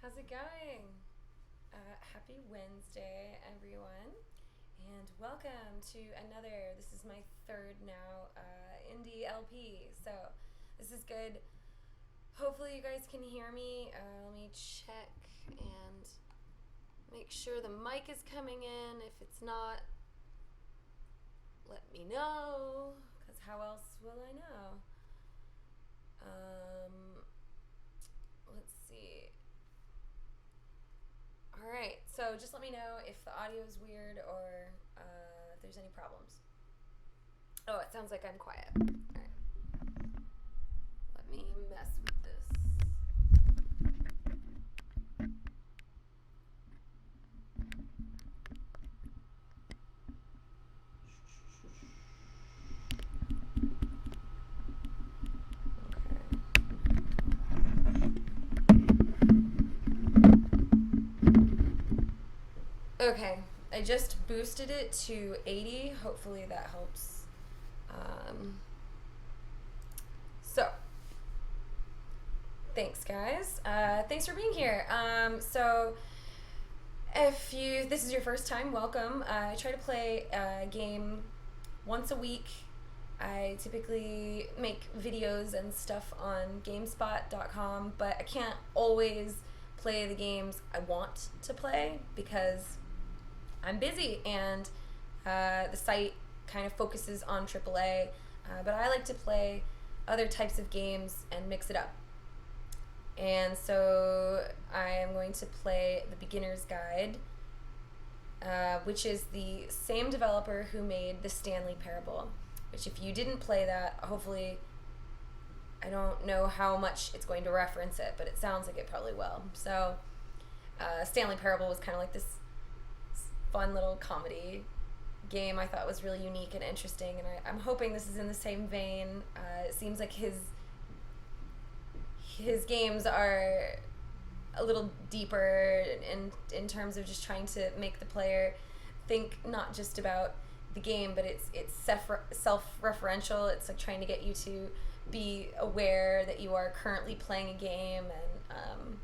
How's it going? Happy Wednesday, everyone, and welcome to this is my third now indie LP, so this is good. Hopefully you guys can hear me. Let me check and make sure the mic is coming in. If it's not, let me know, because how else will I know? Let's see. Alright, so just let me know if the audio is weird or if there's any problems. Oh, it sounds like I'm quiet. Alright. Let me mess with this. Okay, I just boosted it to 80. Hopefully that helps. So, thanks guys. Thanks for being here. So, if this is your first time, welcome. I try to play a game once a week. I typically make videos and stuff on GameSpot.com, but I can't always play the games I want to play because I'm busy, and the site kind of focuses on AAA, but I like to play other types of games and mix it up. And so I am going to play The Beginner's Guide, which is the same developer who made The Stanley Parable, which if you didn't play that, hopefully, I don't know how much it's going to reference it, but it sounds like it probably will. So Stanley Parable was kind of like this fun little comedy game I thought was really unique and interesting, and I'm hoping this is in the same vein. It seems like his games are a little deeper in terms of just trying to make the player think not just about the game, but it's self-referential. It's like trying to get you to be aware that you are currently playing a game, and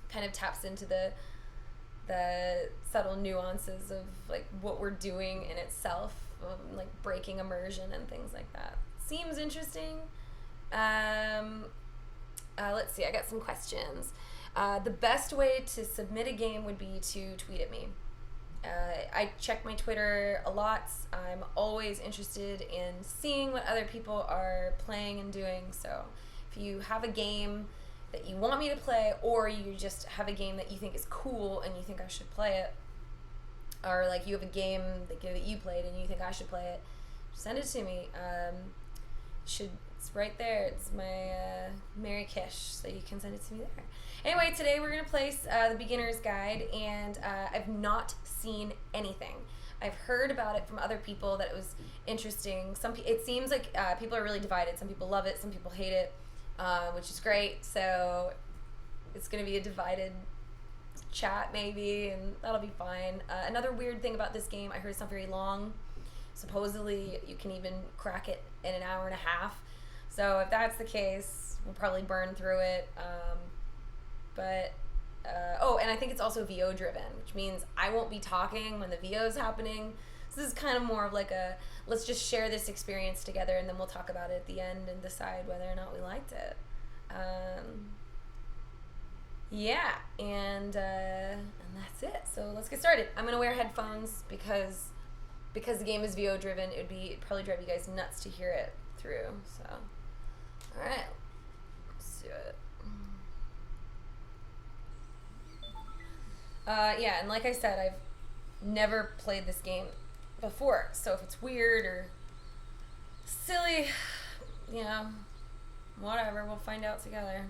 kind of taps into the subtle nuances of like what we're doing in itself, like breaking immersion and things like that. Seems interesting. Let's see, I got some questions. The best way to submit a game would be to tweet at me. I check my Twitter a lot. I'm always interested in seeing what other people are playing and doing, so if you have a game that you want me to play, or you just have a game that you think is cool and you think I should play it, or like you have a game that you played and you think I should play it, send it to me. It's right there. It's my Mary Kish, so you can send it to me there. Anyway, today we're gonna play The Beginner's Guide, and I've not seen anything. I've heard about it from other people that it was interesting. It seems like people are really divided. Some people love it, some people hate it. Which is great, so it's going to be a divided chat maybe, and that'll be fine. Another weird thing about this game, I heard it's not very long. Supposedly you can even crack it in an hour and a half, so if that's the case, we'll probably burn through it. And I think it's also VO driven, which means I won't be talking when the VO is happening. So this is kind of more of like a, let's just share this experience together, and then we'll talk about it at the end and decide whether or not we liked it. Yeah, and that's it. So let's get started. I'm gonna wear headphones because the game is VO driven. It'd probably drive you guys nuts to hear it through. So, all right, let's do it. Yeah, and like I said, I've never played this game before, so if it's weird or silly, whatever, we'll find out together.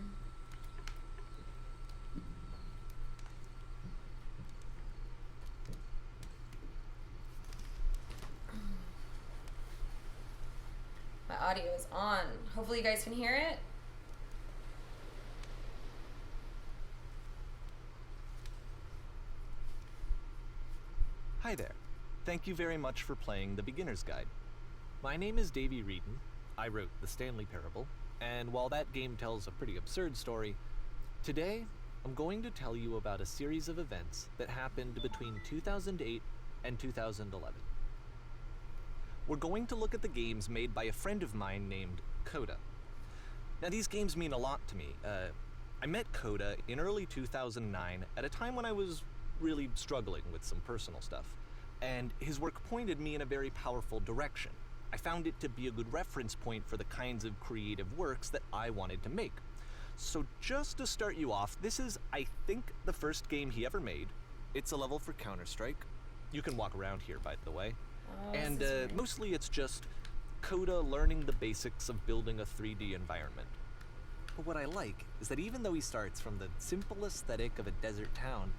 My audio is on. Hopefully you guys can hear it. Hi there. Thank you very much for playing The Beginner's Guide. My name is Davey Wreden. I wrote The Stanley Parable, and while that game tells a pretty absurd story, today I'm going to tell you about a series of events that happened between 2008 and 2011. We're going to look at the games made by a friend of mine named Coda. Now, these games mean a lot to me. I met Coda in early 2009 at a time when I was really struggling with some personal stuff, and his work pointed me in a very powerful direction. I found it to be a good reference point for the kinds of creative works that I wanted to make. So just to start you off, this is, I think, the first game he ever made. It's a level for Counter-Strike. You can walk around here, by the way. Oh, And mostly it's just Coda learning the basics of building a 3D environment. But what I like is that even though he starts from the simple aesthetic of a desert town,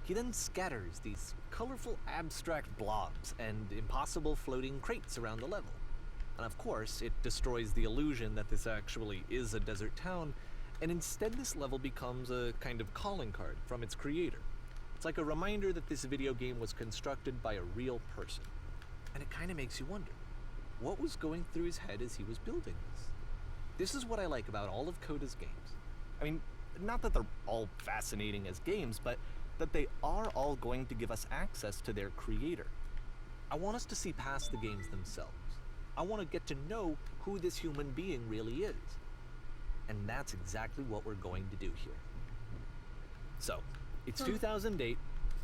he then scatters these colorful abstract blobs and impossible floating crates around the level. And of course, it destroys the illusion that this actually is a desert town, and instead this level becomes a kind of calling card from its creator. It's like a reminder that this video game was constructed by a real person. And it kind of makes you wonder, what was going through his head as he was building this? This is what I like about all of Coda's games. I mean, not that they're all fascinating as games, but that they are all going to give us access to their creator. I want us to see past the games themselves. I want to get to know who this human being really is. And that's exactly what we're going to do here. So, it's 2008,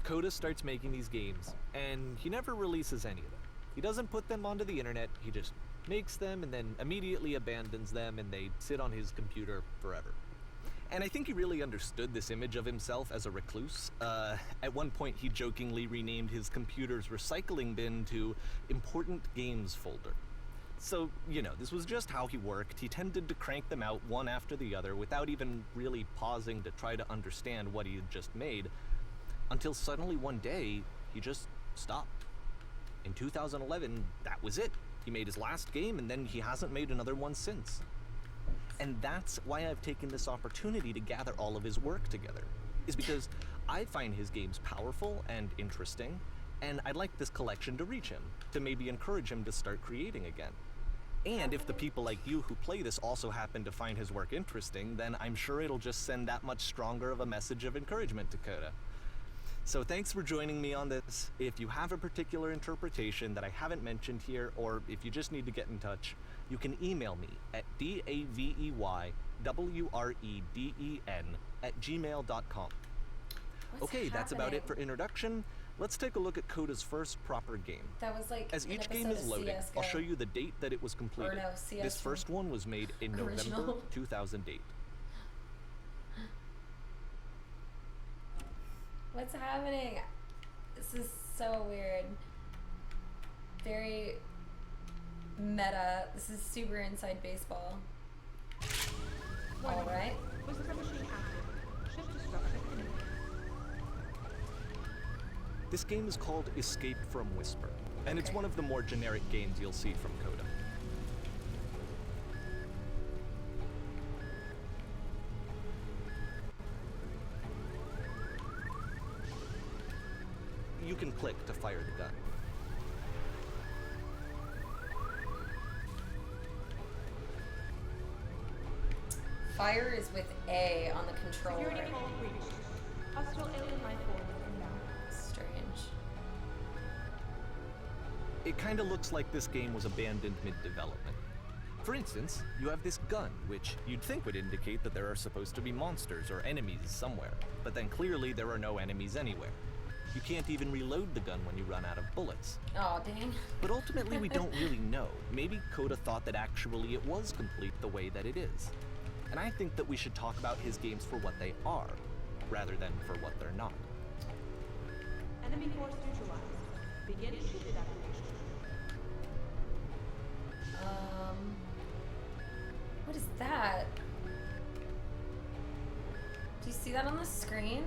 Coda starts making these games, and he never releases any of them. He doesn't put them onto the internet, he just makes them and then immediately abandons them, and they sit on his computer forever. And I think he really understood this image of himself as a recluse. At one point he jokingly renamed his computer's recycling bin to Important Games Folder. So, you know, this was just how he worked. He tended to crank them out one after the other without even really pausing to try to understand what he had just made, until suddenly one day, he just stopped. In 2011, that was it. He made his last game, and then he hasn't made another one since. And that's why I've taken this opportunity to gather all of his work together, is because I find his games powerful and interesting, and I'd like this collection to reach him, to maybe encourage him to start creating again. And if the people like you who play this also happen to find his work interesting, then I'm sure it'll just send that much stronger of a message of encouragement to Coda. So thanks for joining me on this. If you have a particular interpretation that I haven't mentioned here, or if you just need to get in touch, you can email me at daveywreden@gmail.com. Okay, that's about it for introduction. Let's take a look at Coda's first proper game. That was like As an each game episode is of loading, CS:GO. I'll show you the date that it was completed. Or no, CS This first one was made in original. November 2008. What's happening? This is so weird. Very meta. This is super inside baseball. All right. Whisper machine active. Shift destruction imminent. This game is called Escape from Whisper, and it's one of the more generic games you'll see from Coda. You can click to fire the gun. Fire is with A on the controller. Security call breached. Hostile alien life form inbound. Strange. It kinda looks like this game was abandoned mid-development. For instance, you have this gun, which you'd think would indicate that there are supposed to be monsters or enemies somewhere, but then clearly there are no enemies anywhere. You can't even reload the gun when you run out of bullets. Oh, dang. But ultimately we don't really know. Maybe Coda thought that actually it was complete the way that it is. And I think that we should talk about his games for what they are, rather than for what they're not. Enemy force neutralized. Begin shield evacuation. What is that? Do you see that on the screen?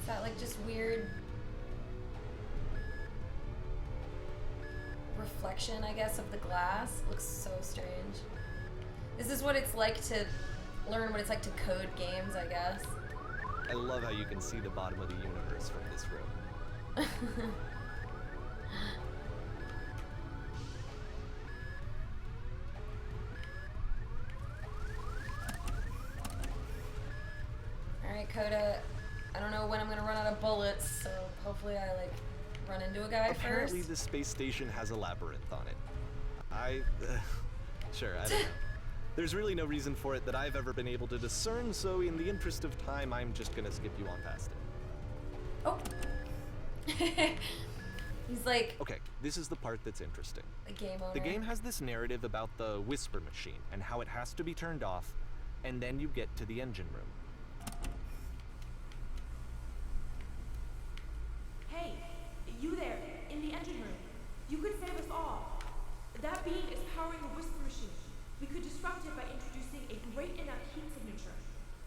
Is that like just weird reflection, I guess, of the glass? It looks so strange. This is what it's like to learn what it's like to code games, I guess. I love how you can see the bottom of the universe from this room. Okay, Coda, I don't know when I'm gonna run out of bullets, so hopefully I, like, run into a guy Apparently first. this space station has a labyrinth on it. Sure, I don't know. There's really no reason for it that I've ever been able to discern, so in the interest of time, I'm just gonna skip you on past it. Oh. He's like Okay, this is the part that's interesting. a game owner. The game has this narrative about the whisper machine and how it has to be turned off, and then you get to the engine room. Hey, you there, in the engine room. You could save us all. That beam is powering the whisper machine. We could disrupt it by introducing a great enough heat signature.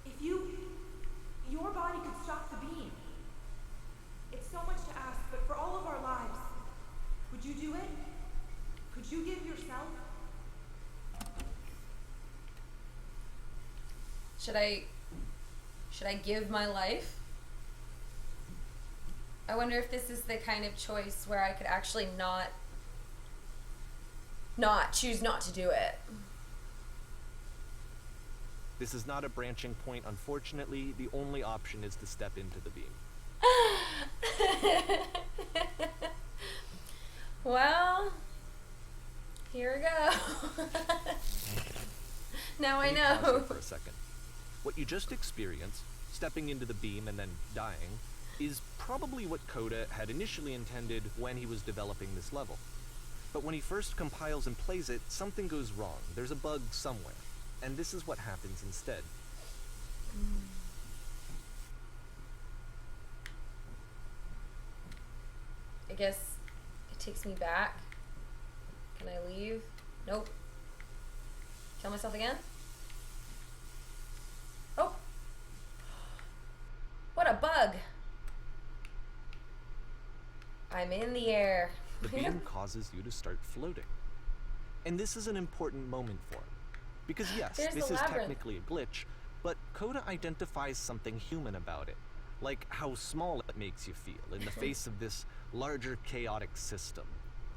If your body could stop the beam. It's so much to ask, but for all of our lives, would you do it? Could you give yourself? Should I give my life? I wonder if this is the kind of choice where I could actually choose not to do it. This is not a branching point, unfortunately. The only option is to step into the beam. Well, here we go. Now I Let me pause know. here for a second. What you just experienced, stepping into the beam and then dying, is probably what Coda had initially intended when he was developing this level. But when he first compiles and plays it, something goes wrong. There's a bug somewhere. And this is what happens instead. I guess it takes me back. Can I leave? Nope. Kill myself again? Oh! What a bug! I'm in the air. The beam causes you to start floating. And this is an important moment for him. Because yes, There's this the is labyrinth. technically a glitch, but Coda identifies something human about it. Like how small it makes you feel in the face of this larger chaotic system.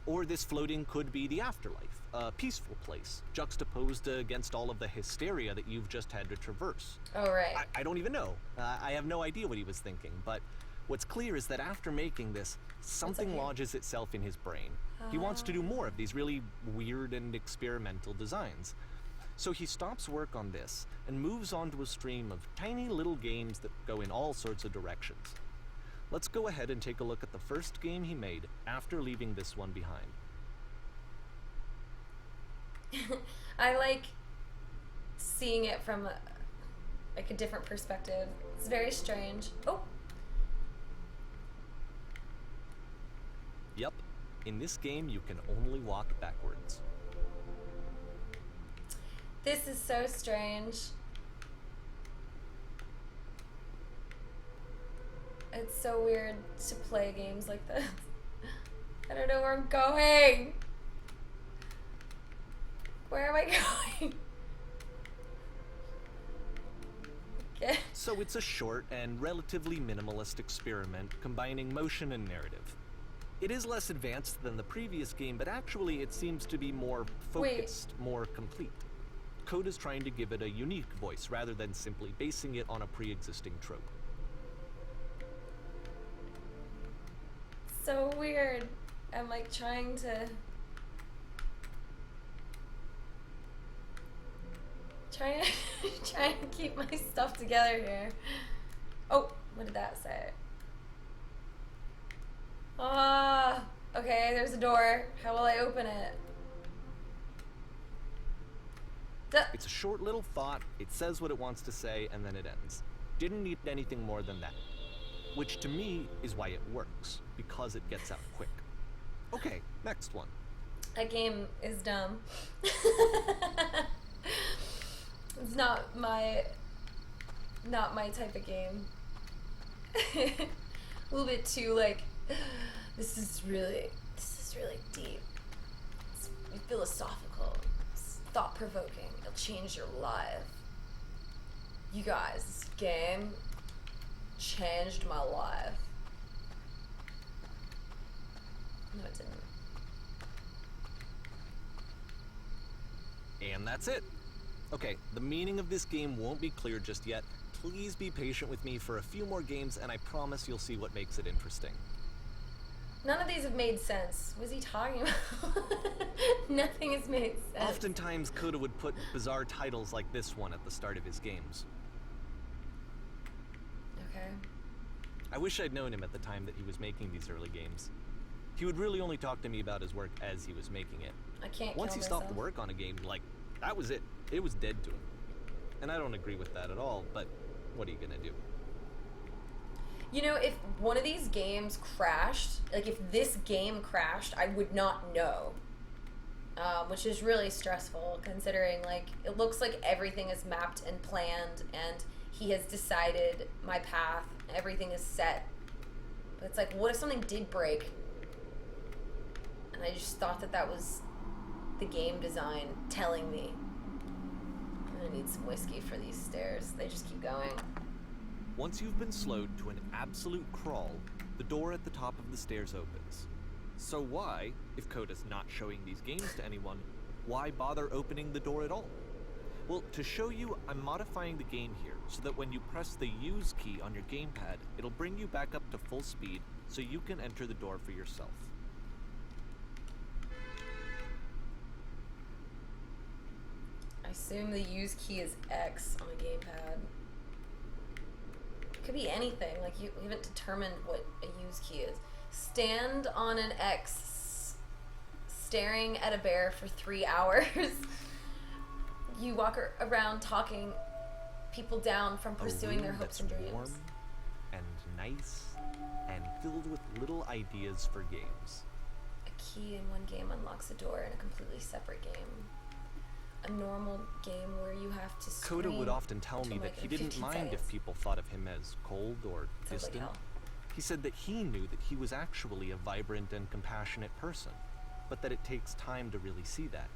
Or this floating could be the afterlife, a peaceful place, juxtaposed against all of the hysteria that you've just had to traverse. Oh, right. I don't even know. I have no idea what he was thinking, but what's clear is that after making this, something here? lodges itself in his brain. He wants to do more of these really weird and experimental designs. So he stops work on this and moves on to a stream of tiny little games that go in all sorts of directions. Let's go ahead and take a look at the first game he made after leaving this one behind. I like seeing it from a different perspective. It's very strange. Oh! Yep, in this game you can only walk backwards. This is so strange. It's so weird to play games like this. I don't know where I'm going. Where am I going? Okay. So it's a short and relatively minimalist experiment combining motion and narrative. It is less advanced than the previous game, but actually it seems to be more focused, more complete. Coda's trying to give it a unique voice rather than simply basing it on a pre-existing trope. So weird. I'm like trying to keep my stuff together here. Oh, what did that say? Ah, okay, there's a door. How will I open it? It's a short little thought, it says what it wants to say, and then it ends. Didn't need anything more than that. Which to me is why it works, because it gets out quick. Okay, next one. That game is dumb. It's not my type of game. A little bit too like, this is really deep. It's philosophical. It's thought-provoking. It'll change your life. You guys, this game changed my life. No, it didn't. And that's it. Okay, the meaning of this game won't be clear just yet. Please be patient with me for a few more games, and I promise you'll see what makes it interesting. None of these have made sense. What is he talking about? Nothing has made sense. Oftentimes, Coda would put bizarre titles like this one at the start of his games. Okay. I wish I'd known him at the time that he was making these early games. He would really only talk to me about his work as he was making it. I can't Once kill he stopped myself. work on a game, like, that was it. It was dead to him. And I don't agree with that at all, but what are you gonna do? You know, if one of these games crashed, like if this game crashed, I would not know. Which is really stressful considering, like, it looks like everything is mapped and planned and he has decided my path, everything is set. But it's like, what if something did break? And I just thought that that was the game design telling me. I'm gonna need some whiskey for these stairs. They just keep going. Once you've been slowed to an absolute crawl, the door at the top of the stairs opens. So why, if Coda's not showing these games to anyone, why bother opening the door at all? Well, to show you, I'm modifying the game here so that when you press the use key on your gamepad, it'll bring you back up to full speed so you can enter the door for yourself. I assume the use key is X on a gamepad. It could be anything, like you haven't determined what a use key is. Stand on an X staring at a bear for 3 hours. You walk around talking people down from pursuing their hopes and dreams. Warm and nice and filled with little ideas for games. A key in one game unlocks a door in a completely separate game. A normal game where you have to scream. Coda would often tell me that he didn't mind if people thought of him as cold or Sounds like distant. hell. He said that he knew that he was actually a vibrant and compassionate person, but that it takes time to really see that.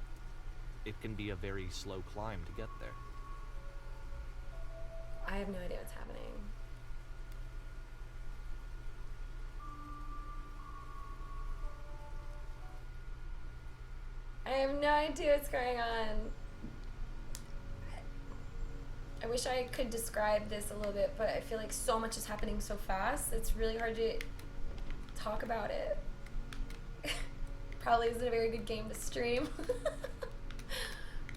It can be a very slow climb to get there. I have no idea what's happening. I have no idea what's going on. I wish I could describe this a little bit, but I feel like so much is happening so fast, it's really hard to talk about it. Probably isn't a very good game to stream.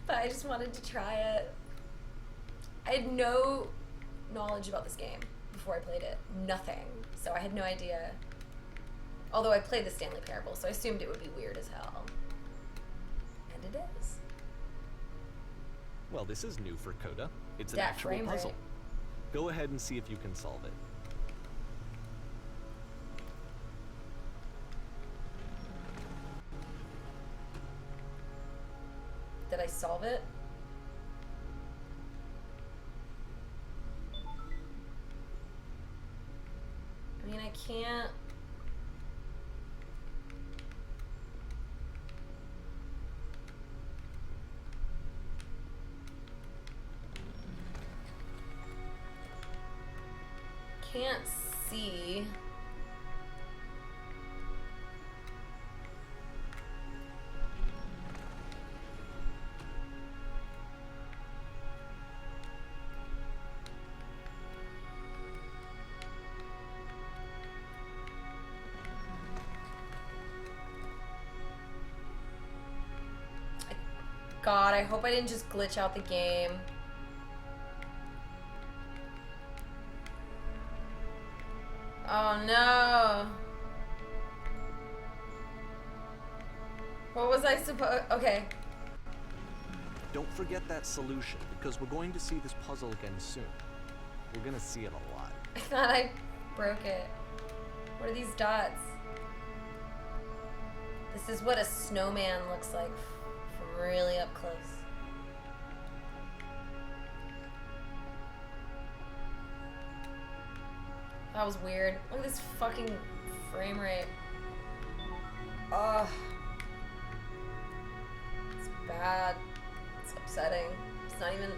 But I just wanted to try it. I had no knowledge about this game before I played it. Nothing. So I had no idea. Although I played the Stanley Parable, so I assumed it would be weird as hell. And it is. Well, this is new for Coda. It's an That actual frame puzzle. rate. Go ahead and see if you can solve it. Did I solve it? I mean, I can't. Can't see. God, I hope I didn't just glitch out the game. Oh no. What was I supposed? Okay. Don't forget that solution, because we're going to see this puzzle again soon. We're gonna see it a lot. I thought I broke it. What are these dots? This is what a snowman looks like from really up close. That was weird. Look at this fucking frame rate. Ugh. It's bad. It's upsetting. It's not even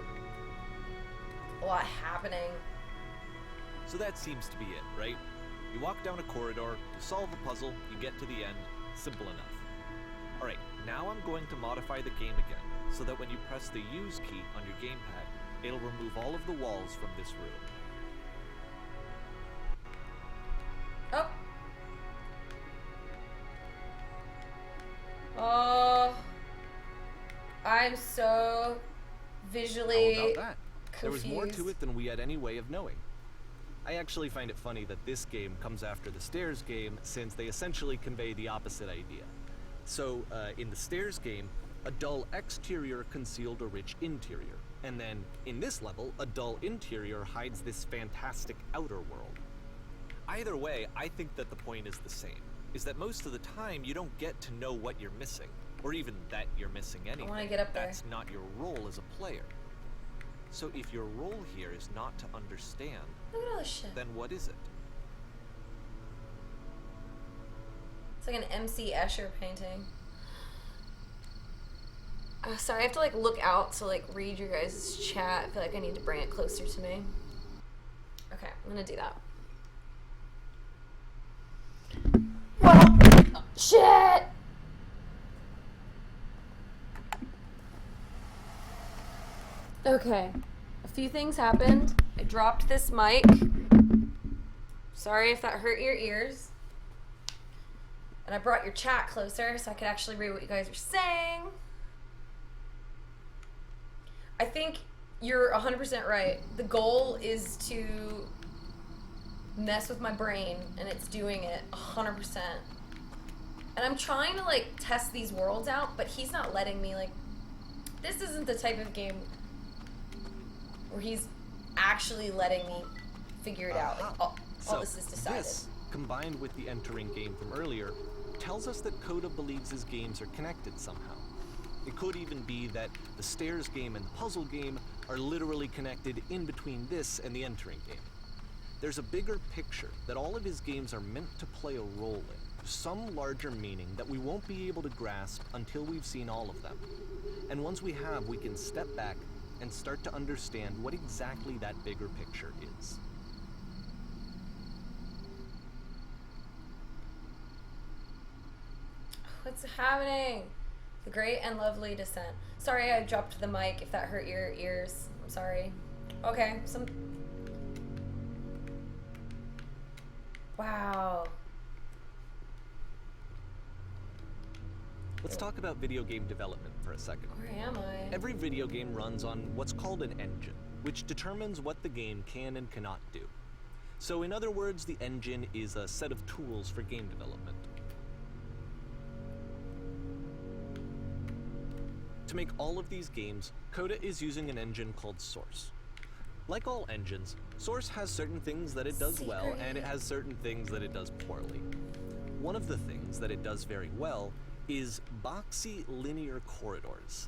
a lot happening. So that seems to be it, right? You walk down a corridor, you solve a puzzle, you get to the end. Simple enough. Alright, now I'm going to modify the game again, so that when you press the use key on your gamepad, it'll remove all of the walls from this room. Oh. Oh. I'm so visually How about that? confused. There was more to it than we had any way of knowing. I actually find it funny that this game comes after the Stairs game, since they essentially convey the opposite idea. So, in the Stairs game, a dull exterior concealed a rich interior. And then, in this level, a dull interior hides this fantastic outer world. Either way, I think that the point is the same, is that most of the time you don't get to know what you're missing, or even that you're missing anything. I want to get up there. That's not your role as a player. So if your role here is not to understand, Look at all this shit. then what is it? It's like an MC Escher painting. Oh, sorry, I have to like look out to like read your guys' chat. I feel like I need to bring it closer to me. Okay, I'm gonna do that. Well, oh, shit! Okay, a few things happened. I dropped this mic. Sorry if that hurt your ears. And I brought your chat closer so I could actually read what you guys are saying. I think you're 100% right. The goal is to mess with my brain, and it's doing it 100%. And I'm trying to like test these worlds out, but he's not letting me. Like, this isn't the type of game where he's actually letting me figure it out. Like, all this is decided. This, combined with the entering game from earlier, tells us that Coda believes his games are connected somehow. It could even be that the Stairs game and the puzzle game are literally connected in between this and the entering game. There's a bigger picture that all of his games are meant to play a role in, some larger meaning that we won't be able to grasp until we've seen all of them. And once we have, we can step back and start to understand what exactly that bigger picture is. What's happening? The great and lovely descent. Sorry I dropped the mic if that hurt your ears. I'm sorry. Okay, Wow. Let's talk about video game development for a second. Where am I? Every video game runs on what's called an engine, which determines what the game can and cannot do. So in other words, the engine is a set of tools for game development. To make all of these games, Coda is using an engine called Source. Like all engines, Source has certain things that it does well, and it has certain things that it does poorly. One of the things that it does very well is boxy linear corridors.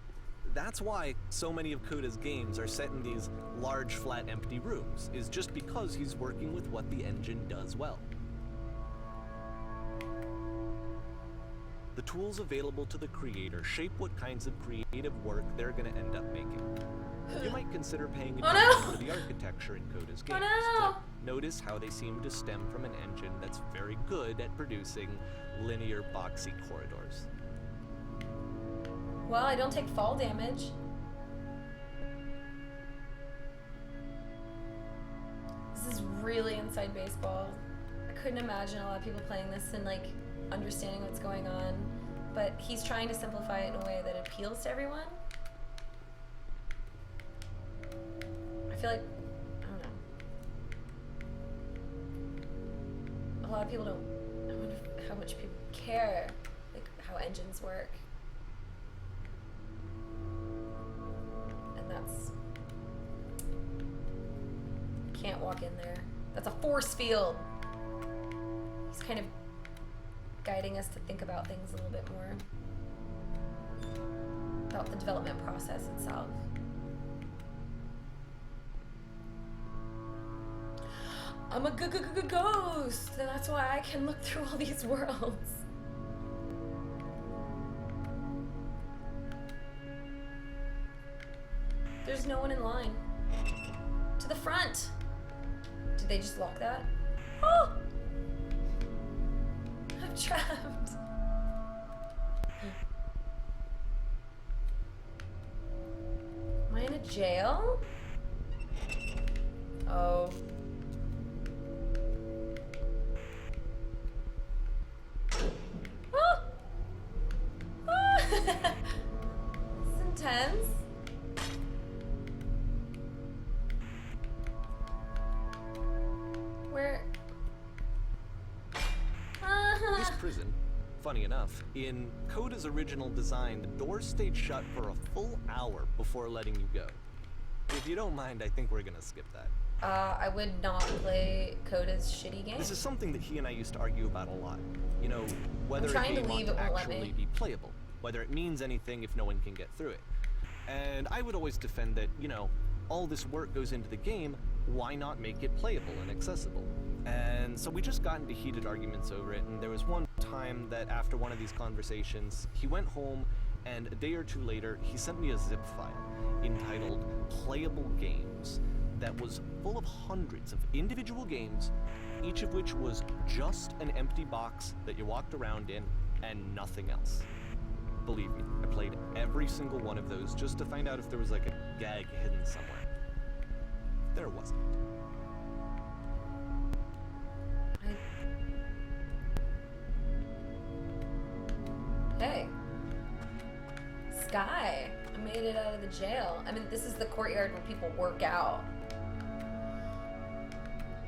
That's why so many of Coda's games are set in these large, flat, empty rooms, is just because he's working with what the engine does well. The tools available to the creator shape what kinds of creative work they're going to end up making. You might consider paying attention to the architecture in Coda's games to notice how they seem to stem from an engine that's very good at producing linear, boxy corridors. Well, I don't take fall damage. This is really inside baseball. I couldn't imagine a lot of people playing this and like understanding what's going on, but he's trying to simplify it in a way that appeals to everyone. I feel like, I don't know. A lot of people don't, I wonder how much people care, like how engines work. And that's, can't walk in there. That's a force field. He's kind of guiding us to think about things a little bit more. About the development process itself. I'm a ghost, and that's why I can look through all these worlds. There's no one in line. To the front. Did they just lock that? Oh! I'm trapped. jail? Oh. Oh! Oh! This is intense. Where? This prison, funny enough, in Coda's original design, the doors stayed shut for a full hour before letting you go. If you don't mind, I think we're gonna skip that. I would not play Coda's shitty game. This is something that he and I used to argue about a lot. You know, whether a game ought to actually be playable, whether it means anything if no one can get through it. And I would always defend that, you know, all this work goes into the game, why not make it playable and accessible? And so we just got into heated arguments over it, and there was one time that after one of these conversations, he went home, and a day or two later, he sent me a zip file entitled Playable Games that was full of hundreds of individual games, each of which was just an empty box that you walked around in and nothing else. Believe me, I played every single one of those just to find out if there was like a gag hidden somewhere. There wasn't. Hey. Sky. I made it out of the jail. I mean, this is the courtyard where people work out.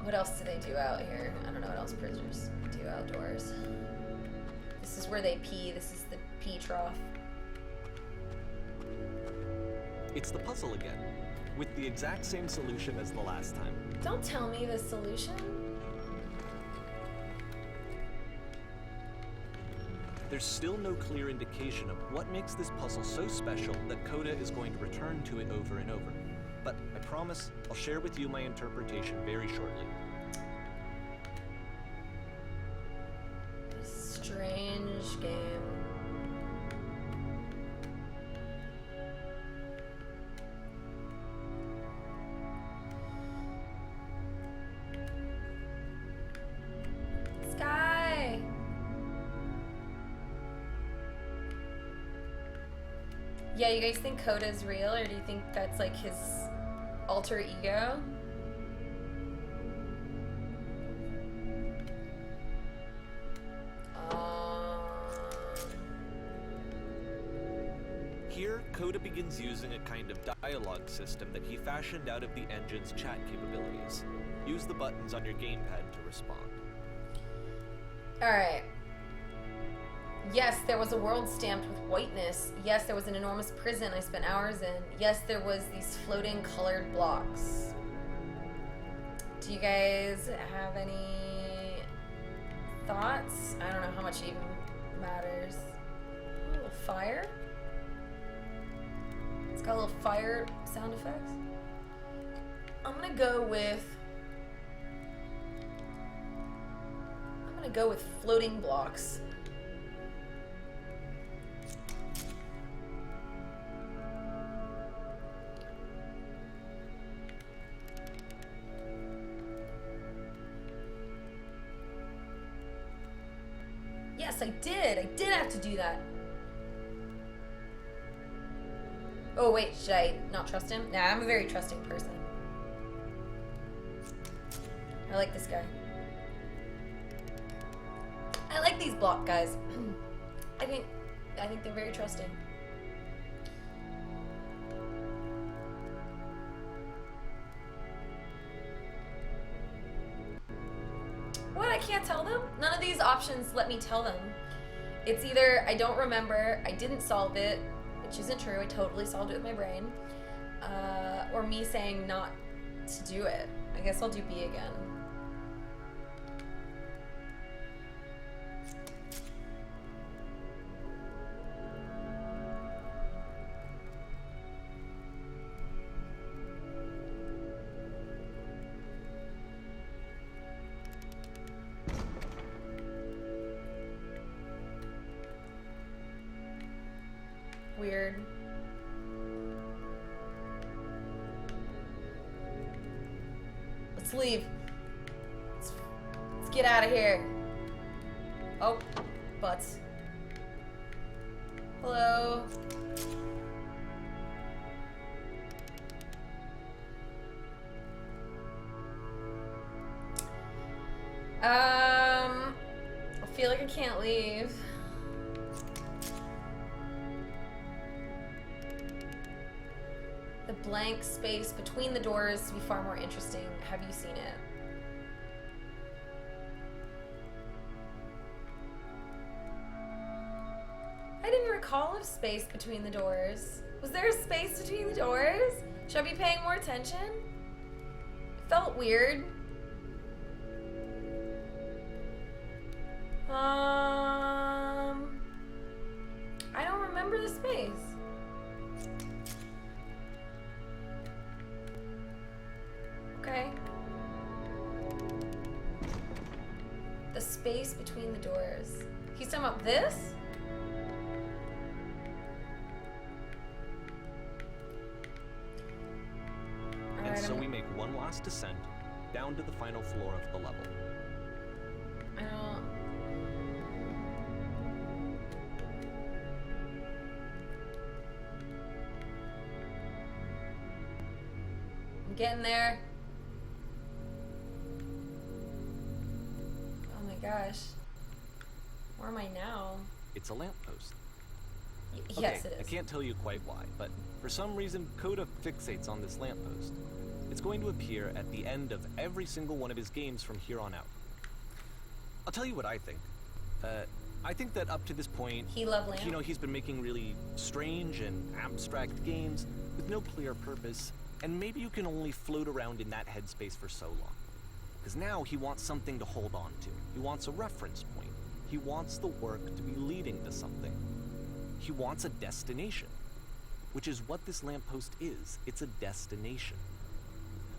What else do they do out here? I don't know what else prisoners do outdoors. This is where they pee. This is the pee trough. It's the puzzle again, with the exact same solution as the last time. Don't tell me the solution. There's still no clear indication of what makes this puzzle so special that Coda is going to return to it over and over. But I promise I'll share with you my interpretation very shortly. Strange game. Sky! Yeah, you guys think Coda's real, or do you think that's like his alter ego? Here, Coda begins using a kind of dialogue system that he fashioned out of the engine's chat capabilities. Use the buttons on your gamepad to respond. Alright. Yes, there was a world stamped with whiteness. Yes, there was an enormous prison I spent hours in. Yes, there was these floating colored blocks. Do you guys have any thoughts? I don't know how much it even matters. A little fire? It's got a little fire sound effects. I'm gonna go with floating blocks. Yes, I did. I did have to do that. Oh, wait. Should I not trust him? Nah, I'm a very trusting person. I like this guy. I like these block guys. I think they're very trusting. What? I can't tell them? None of these options let me tell them. It's either I don't remember, I didn't solve it, which isn't true, I totally solved it with my brain, or me saying not to do it. I guess I'll do B again. Weird. Let's leave. Let's get out of here. Oh, butts. Hello. I feel like I can't leave. The blank space between the doors to be far more interesting. Have you seen it? I didn't recall a space between the doors. Was there a space between the doors? Should I be paying more attention? It felt weird. I don't remember the space. Okay. The space between the doors. He's talking about this? And so we make one last descent down to the final floor of the level. I don't... I'm getting there. Oh my gosh. Where am I now? It's a lamppost. Yes, Okay, it is. I can't tell you quite why, but for some reason, Coda fixates on this lamppost. It's going to appear at the end of every single one of his games from here on out. I'll tell you what I think. I think that up to this point, He loved lamp. you know, he's been making really strange and abstract games with no clear purpose, and maybe you can only float around in that headspace for so long. Because now he wants something to hold on to. He wants a reference point. He wants the work to be leading to something. He wants a destination, which is what this lamppost is. It's a destination.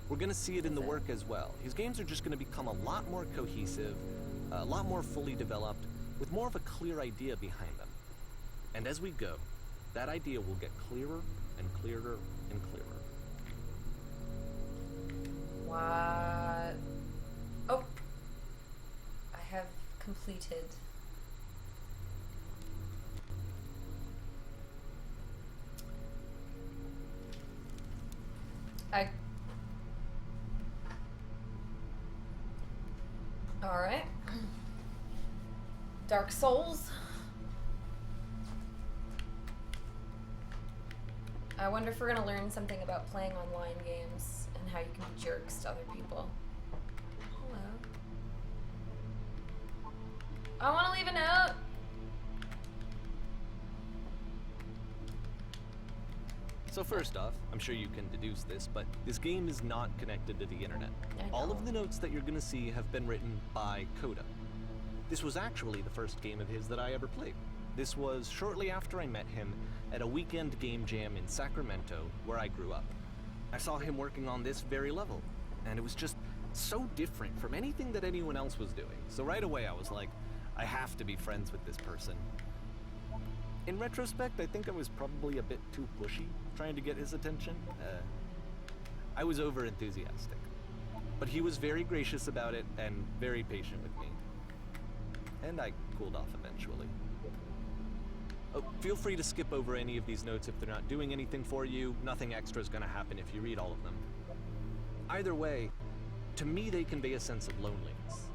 We're going to see it in the work as well. His games are just going to become a lot more cohesive, a lot more fully developed, with more of a clear idea behind them. And as we go, that idea will get clearer and clearer and clearer. What? Oh. I have completed. Alright. Dark Souls. I wonder if we're gonna learn something about playing online games and how you can be jerks to other people. Hello. I wanna leave a note. So first off, I'm sure you can deduce this, but this game is not connected to the internet. I All know. of the notes that you're gonna see have been written by Coda. This was actually the first game of his that I ever played. This was shortly after I met him at a weekend game jam in Sacramento, where I grew up. I saw him working on this very level, and it was just so different from anything that anyone else was doing. So right away I was like, I have to be friends with this person. In retrospect, I think I was probably a bit too pushy, trying to get his attention. I was over-enthusiastic. But he was very gracious about it and very patient with me. And I cooled off eventually. Oh, feel free to skip over any of these notes if they're not doing anything for you. Nothing extra is going to happen if you read all of them. Either way, to me they convey a sense of loneliness.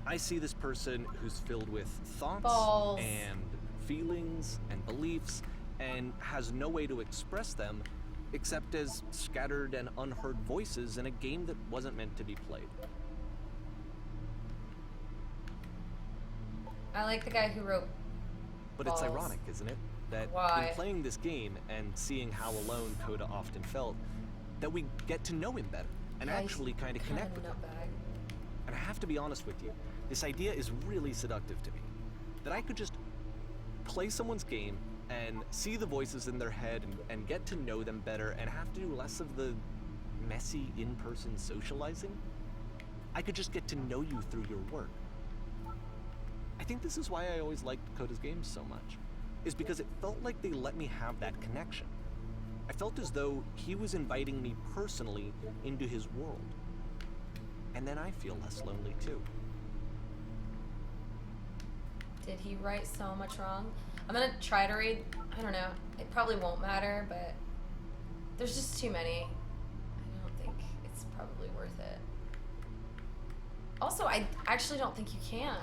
I see this person who's filled with thoughts Balls. and feelings and beliefs and has no way to express them except as scattered and unheard voices in a game that wasn't meant to be played. I like the guy who wrote But it's Balls. ironic, isn't it? That Why? in playing this game and seeing how alone Coda often felt, that we get to know him better and Yeah, he's actually kind of connect with him. nutbag. And I have to be honest with you, this idea is really seductive to me. That I could just play someone's game and see the voices in their head and get to know them better and have to do less of the messy in-person socializing. I could just get to know you through your work. I think this is why I always liked Coda's games so much, is because it felt like they let me have that connection. I felt as though he was inviting me personally into his world. And then I feel less lonely too. Did he write so much wrong? I'm gonna try to read. I don't know. It probably won't matter, but there's just too many. I don't think it's probably worth it. Also, I actually don't think you can.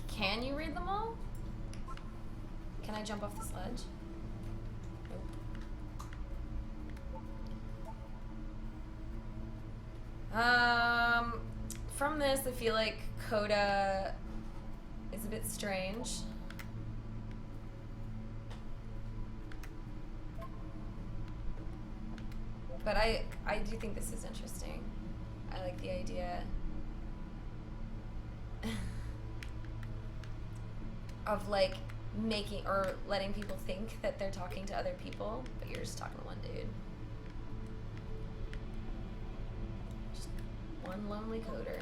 Can you read them all? Can I jump off the sledge? Nope. From this, I feel like Coda is a bit strange. But I do think this is interesting. I like the idea of like making or letting people think that they're talking to other people, but you're just talking to one dude. Just one lonely coder.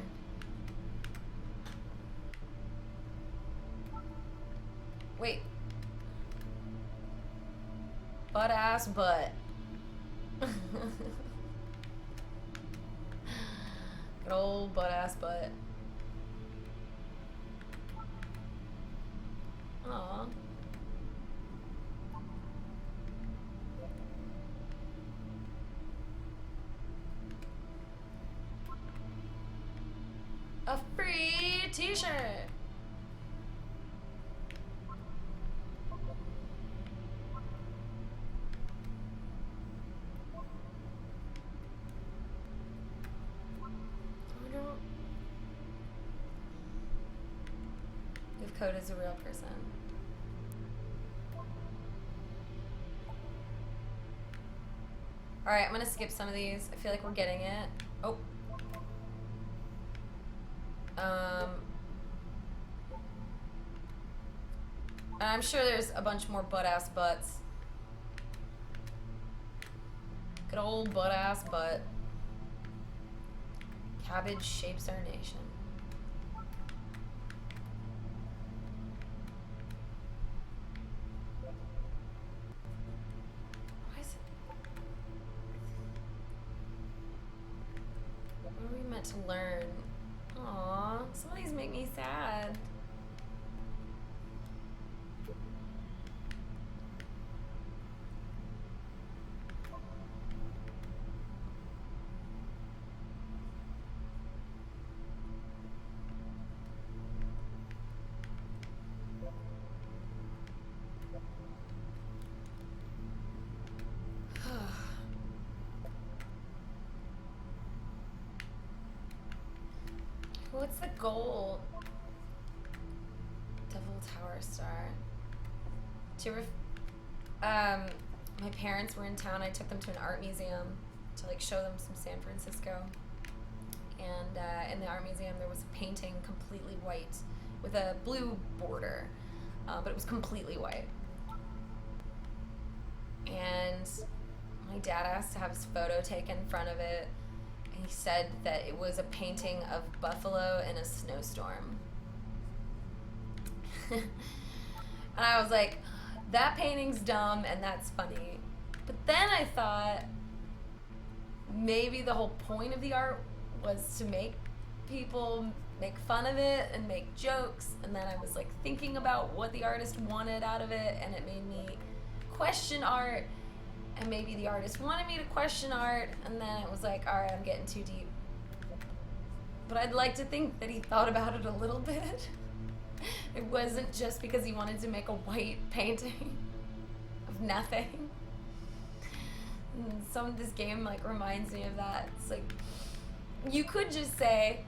Wait. Butt ass butt. Good old butt ass butt. Aww. A free t-shirt. If Code is a real person. Alright, I'm gonna skip some of these. I feel like we're getting it. Oh. And I'm sure there's a bunch more butt-ass butts. Good old butt-ass butt. Cabbage shapes our nation. Why is it? What are we meant to learn? Aww, some of these make me sad. What's the goal? Devil Tower Star. My parents were in town. I took them to an art museum to like show them some San Francisco. And in the art museum there was a painting completely white with a blue border, but it was completely white. And my dad asked to have his photo taken in front of it. He said that it was a painting of buffalo in a snowstorm. And I was like, that painting's dumb and that's funny. But then I thought maybe the whole point of the art was to make people make fun of it and make jokes. And then I was like thinking about what the artist wanted out of it, and it made me question art. And maybe the artist wanted me to question art, and then it was like, all right, I'm getting too deep. But I'd like to think that he thought about it a little bit. It wasn't just because he wanted to make a white painting of nothing. And some of this game like reminds me of that. It's like, you could say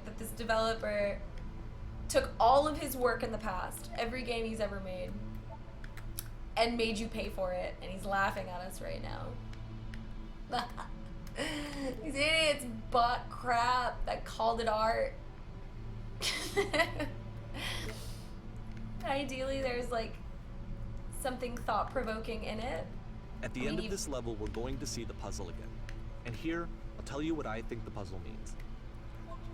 that this developer took all of his work in the past, every game he's ever made, and made you pay for it, and he's laughing at us right now. These idiots bought crap that called it art. Ideally, there's like something thought-provoking in it. At the end of this level, we're going to see the puzzle again. And here, I'll tell you what I think the puzzle means.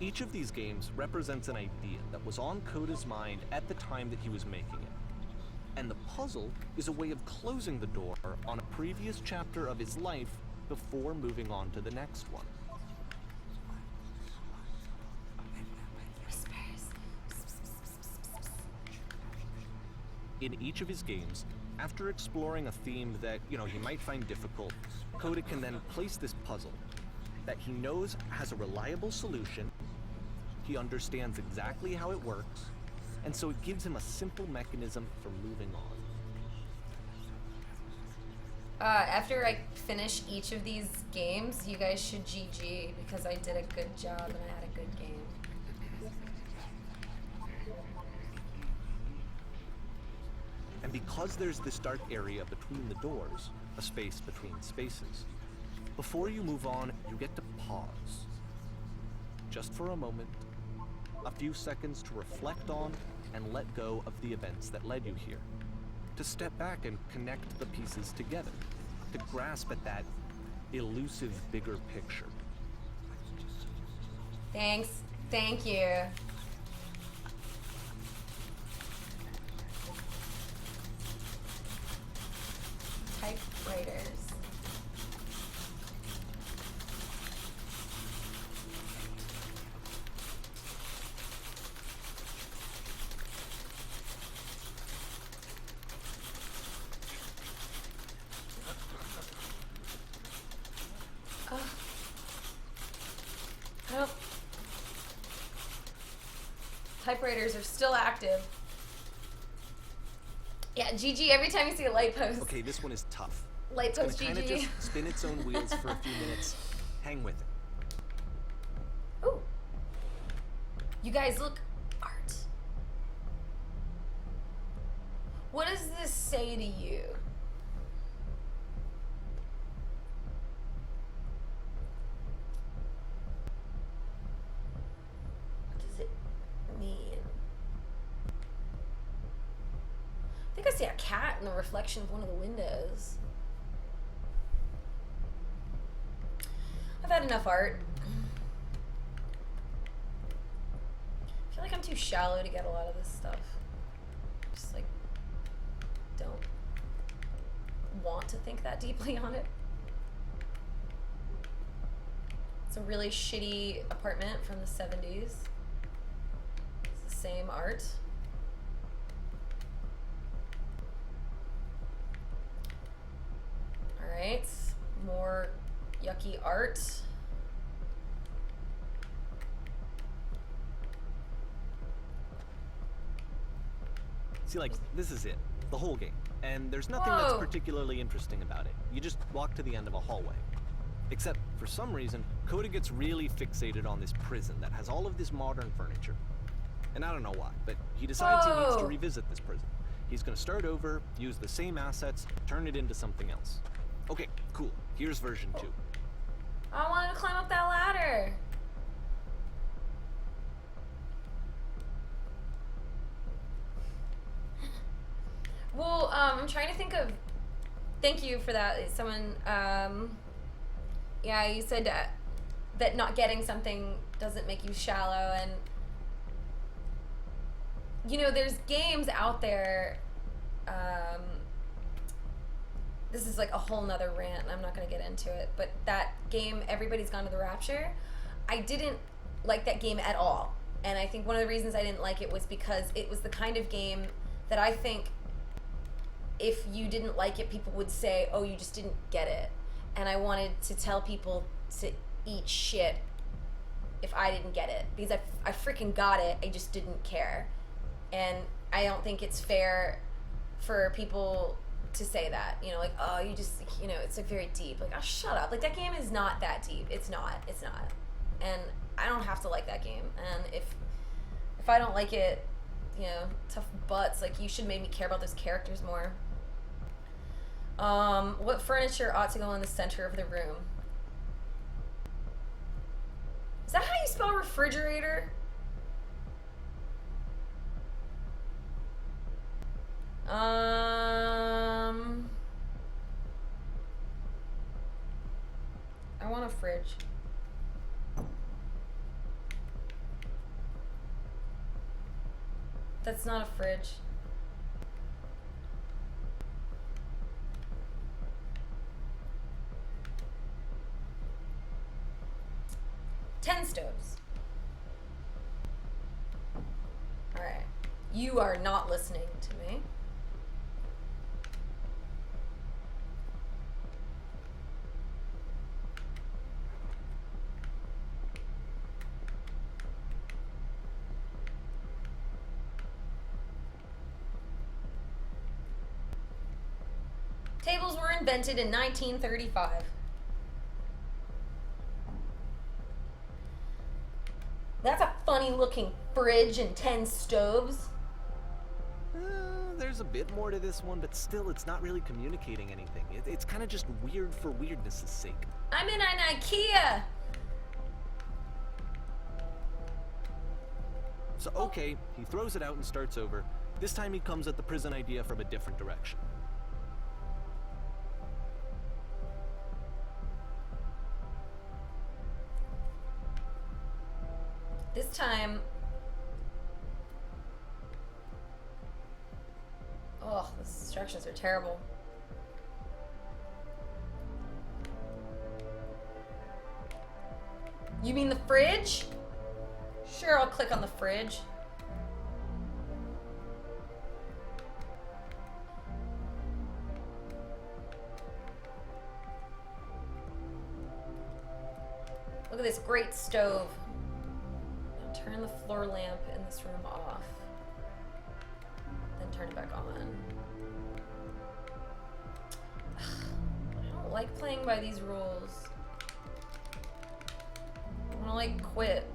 Each of these games represents an idea that was on Coda's mind at the time that he was making it. And the puzzle is a way of closing the door on a previous chapter of his life before moving on to the next one. In each of his games, After exploring a theme that, he might find difficult, Coda can then place this puzzle that he knows has a reliable solution, he understands exactly how it works, and so it gives him a simple mechanism for moving on. After I finish each of these games, you guys should GG, because I did a good job and I had a good game. And because there's this dark area between the doors, a space between spaces, before you move on, you get to pause. Just for a moment, a few seconds to reflect on and let go of the events that led you here. To step back and connect the pieces together. To grasp at that elusive bigger picture. Thanks. Thank you. Typewriters. Typewriters are still active. Yeah, GG every time you see a light post. Okay, this one is tough. Light It's post gonna kind of GG. just spin its own wheels for a few minutes. Hang with it. Ooh. You guys look art. What does this say to you? What does it mean? I think I see a cat in the reflection of one of the windows. I've had enough art. I feel like I'm too shallow to get a lot of this stuff. Just like don't want to think that deeply on it. It's a really shitty apartment from the 70s. It's the same art. Alright, more yucky art. See, like, this is it. The whole game. And there's nothing that's particularly interesting about it. You just walk to the end of a hallway. Except, for some reason, Coda gets really fixated on this prison that has all of this modern furniture. And I don't know why, but he decides he needs to revisit this prison. He's gonna start over, use the same assets, turn it into something else. Okay, cool. Here's version 2. I wanted to climb up that ladder. Well, I'm trying to think of. Thank you for that. Someone, yeah, you said that not getting something doesn't make you shallow, and there's games out there. This is like a whole nother rant, and I'm not gonna get into it. But that game, Everybody's Gone to the Rapture, I didn't like that game at all, and I think one of the reasons I didn't like it was because it was the kind of game that I think, if you didn't like it, people would say, oh, you just didn't get it. And I wanted to tell people to eat shit if I didn't get it. Because I freaking got it, I just didn't care. And I don't think it's fair for people to say that. Like, oh, you just, it's like very deep. Like, oh, shut up. Like, that game is not that deep. It's not. And I don't have to like that game. And if I don't like it, tough butts, like, you should make me care about those characters more. What furniture ought to go in the center of the room? Is that how you spell refrigerator? I want a fridge. That's not a fridge. Ten stoves. Alright. You are not listening to me. Tables were invented in 1935. That's a funny looking fridge and 10 stoves. There's a bit more to this one, but still, it's not really communicating anything. It's kind of just weird for weirdness' sake. I'm in an IKEA. So, okay, he throws it out and starts over. This time he comes at the prison idea from a different direction. This time... Oh, the instructions are terrible. You mean the fridge? Sure, I'll click on the fridge. Look at this great stove. Now turn the floor lamp in this room off. Then turn it back on. I don't like playing by these rules. I wanna like quit.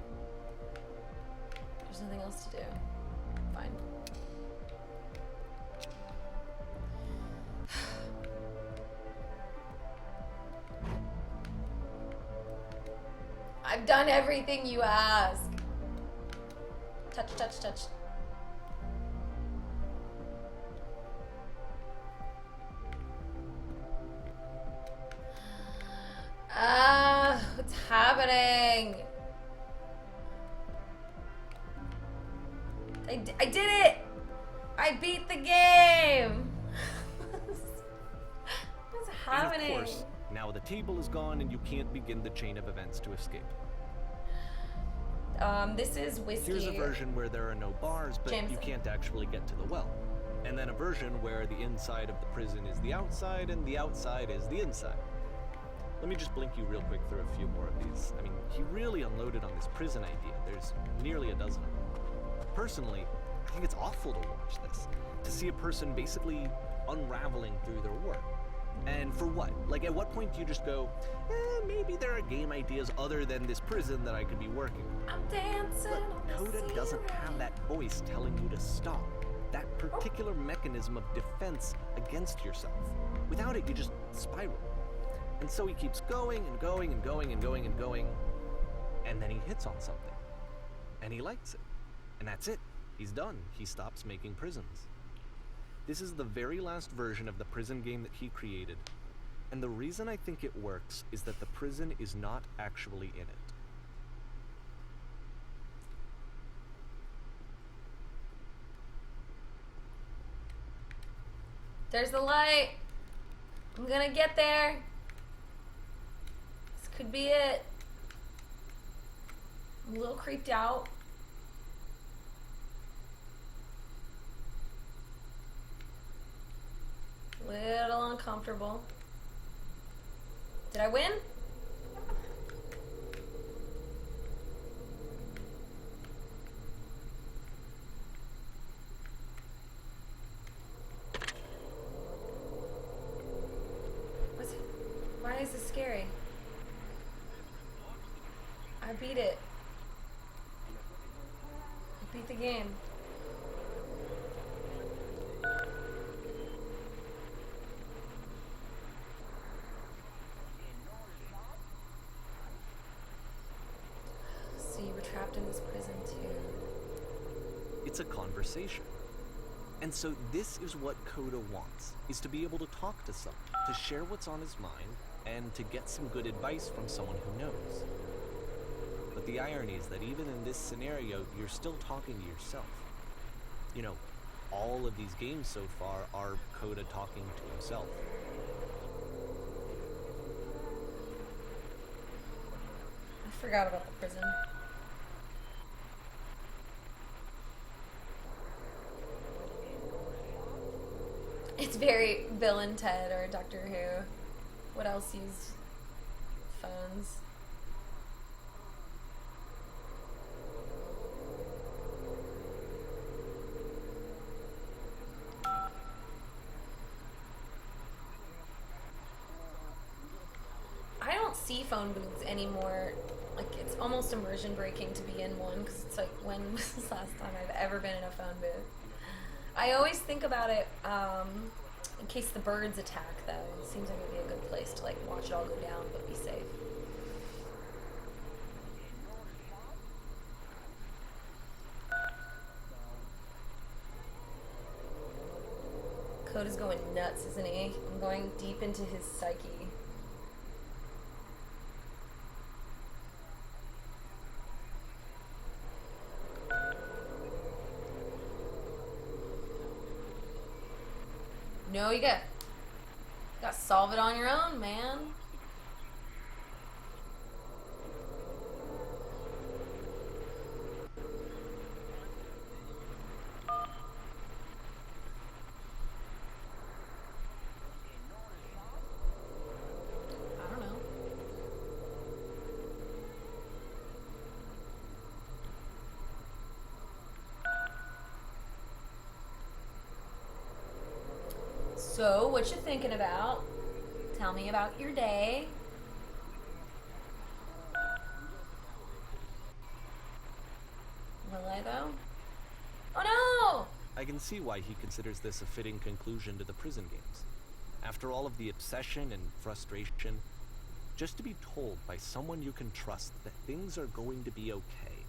There's nothing else to do. Fine. I've done everything you ask. Touch, touch, touch. What's happening? I did it! I beat the game! What's happening? And of course, now the table is gone and you can't begin the chain of events to escape. This is whiskey. Here's a version where there are no bars, but Jameson. you can't actually get to the well. And then a version where the inside of the prison is the outside and the outside is the inside. Let me just blink you real quick through a few more of these. I mean, he really unloaded on this prison idea. There's nearly a dozen of them. Personally, I think it's awful to watch this. To see a person basically unraveling through their work. And for what? Like, at what point do you just go, maybe there are game ideas other than this prison that I could be working on? I'm dancing. But Coda doesn't have that voice telling you to stop. That particular mechanism of defense against yourself. Without it, you just spiral. And so he keeps going and going and going and going and going. And then he hits on something. And he likes it. And that's it. He's done. He stops making prisons. This is the very last version of the prison game that he created. And the reason I think it works is that the prison is not actually in it. There's the light. I'm gonna get there. This could be it. I'm a little creeped out. Little uncomfortable. Did I win? Why is this scary? I beat it. I beat the game. So you were trapped in this prison too. It's a conversation. And so this is what Coda wants, is to be able to talk to someone, to share what's on his mind, and to get some good advice from someone who knows. But the irony is that even in this scenario, you're still talking to yourself. You know, all of these games so far are Coda talking to himself. I forgot about the prison. It's very Bill and Ted or Doctor Who. What else used phones? see phone booths anymore. Like, it's almost immersion breaking to be in one, because it's like, when was the last time I've ever been in a phone booth? I always think about it in case the birds attack, though. It seems like it would be a good place to like watch it all go down, but be safe. Coda's going nuts, isn't he? I'm going deep into his psyche. No, you gotta solve it on your own, man. I don't know. So, what you thinking about? Tell me about your day. Will I, though? Oh no! I can see why he considers this a fitting conclusion to the prison games. After all of the obsession and frustration, just to be told by someone you can trust that things are going to be okay.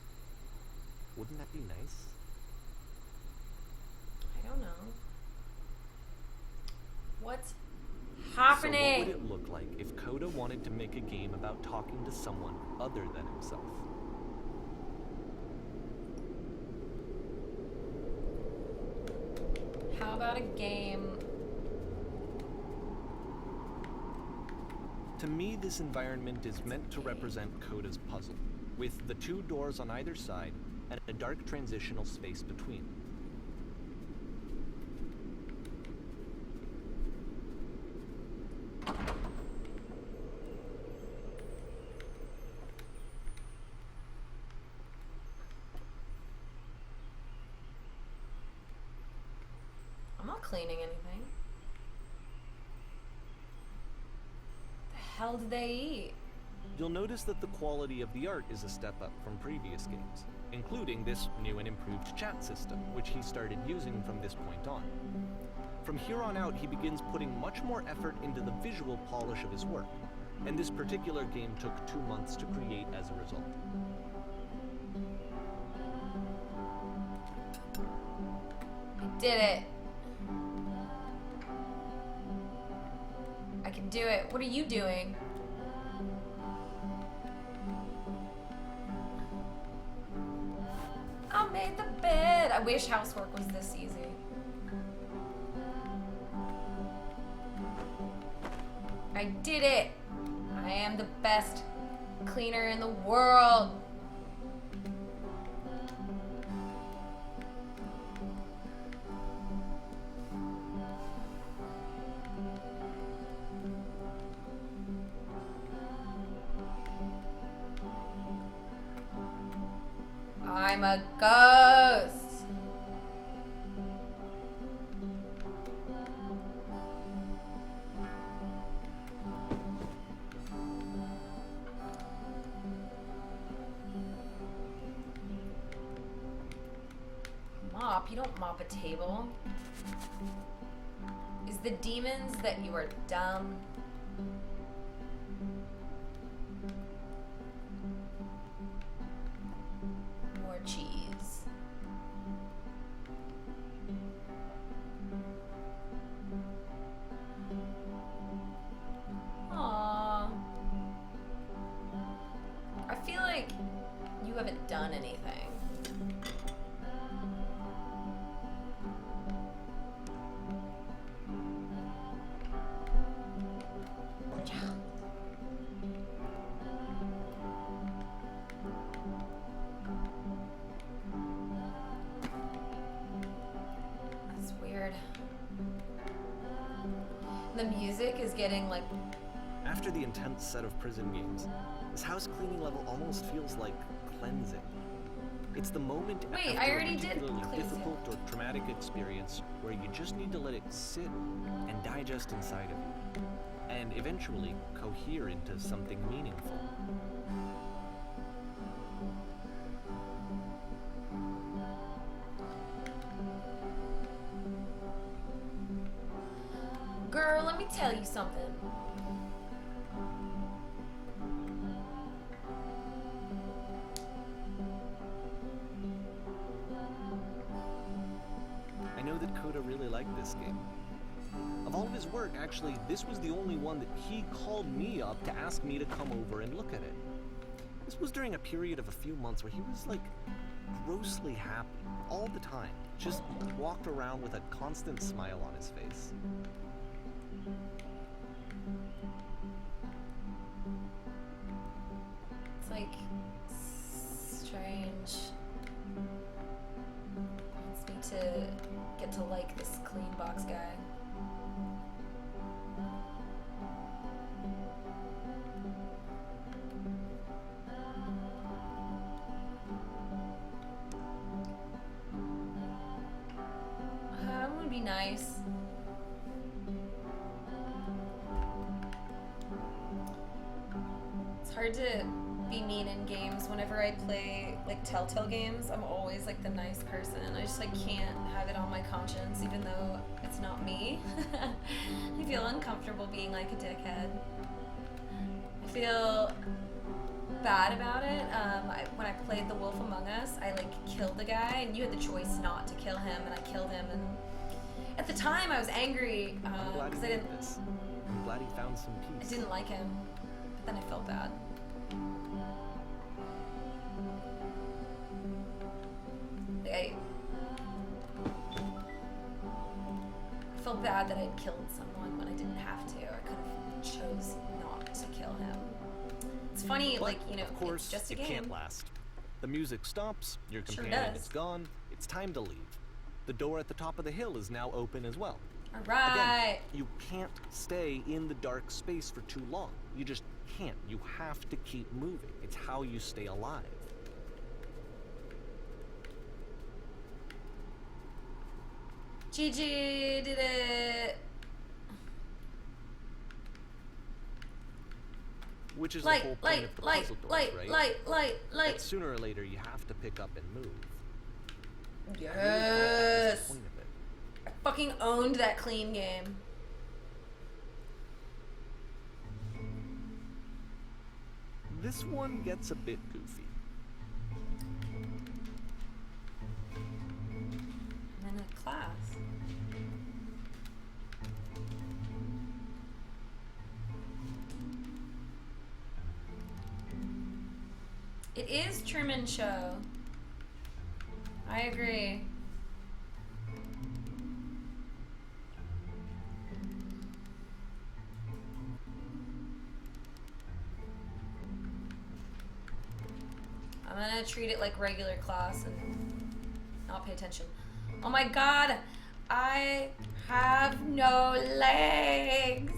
Wouldn't that be nice? I don't know. What's happening? So what would it look like if Coda wanted to make a game about talking to someone other than himself? How about a game? To me, this environment is meant to represent Coda's puzzle, with the two doors on either side and a dark transitional space between. I'm not cleaning anything. The hell did they eat? You'll notice that the quality of the art is a step up from previous games, including this new and improved chat system, which he started using from this point on. From here on out, he begins putting much more effort into the visual polish of his work, and this particular game took 2 months to create as a result. I did it. I can do it. What are you doing? I made the bed. I wish housework was this easy. I did it. I am the best cleaner in the world. I'm a ghost. Mop? You don't mop a table. Is the demons that you are dumb? More cheese. Aww. I feel like you haven't done anything. That's weird. The music is getting like... After the intense set of prison games, this house cleaning level almost feels like cleansing. It's the moment Wait, after I already a did particularly cleanse it. difficult or traumatic experience where you just need to let it sit and digest inside of you. and eventually cohere into something meaningful. Girl, let me tell you something. I know that Coda really liked this game. Of all of his work, actually, this was the only one that he called me up to ask me to come over and look at it. This was during a period of a few months where he was, like, grossly happy all the time. Just walked around with a constant smile on his face. It's like strange. Wants me to get to like this clean box guy. That would be nice. It's hard to be mean in games. Whenever I play like Telltale games, I'm always like the nice person. I just like can't have it on my conscience, even though it's not me. I feel uncomfortable being like a dickhead. I feel bad about it. When I played The Wolf Among Us, I like killed the guy, and you had the choice not to kill him, and I killed him. And at the time, I was angry I'm glad he because I did didn't. this. I'm glad he found some I peace. didn't like him, but then I felt bad. I felt bad that I'd killed someone when I didn't have to. I could have chose not to kill him. It's funny, But, like, you know, of course, it's just a it game. can't last. The music stops, your Sure companion does. is gone, it's time to leave. The door at the top of the hill is now open as well. All right. Again, you can't stay in the dark space for too long. You just can't. You have to keep moving. It's how you stay alive. GG did it. Which is the whole point of the puzzle doors, right? That sooner or later you have to pick up and move. That's Yes. the point of it. I fucking owned that clean game. This one gets a bit goofy. I'm in a class. It is Truman Show. I agree. I'm gonna treat it like regular class and not pay attention. Oh my god, I have no legs.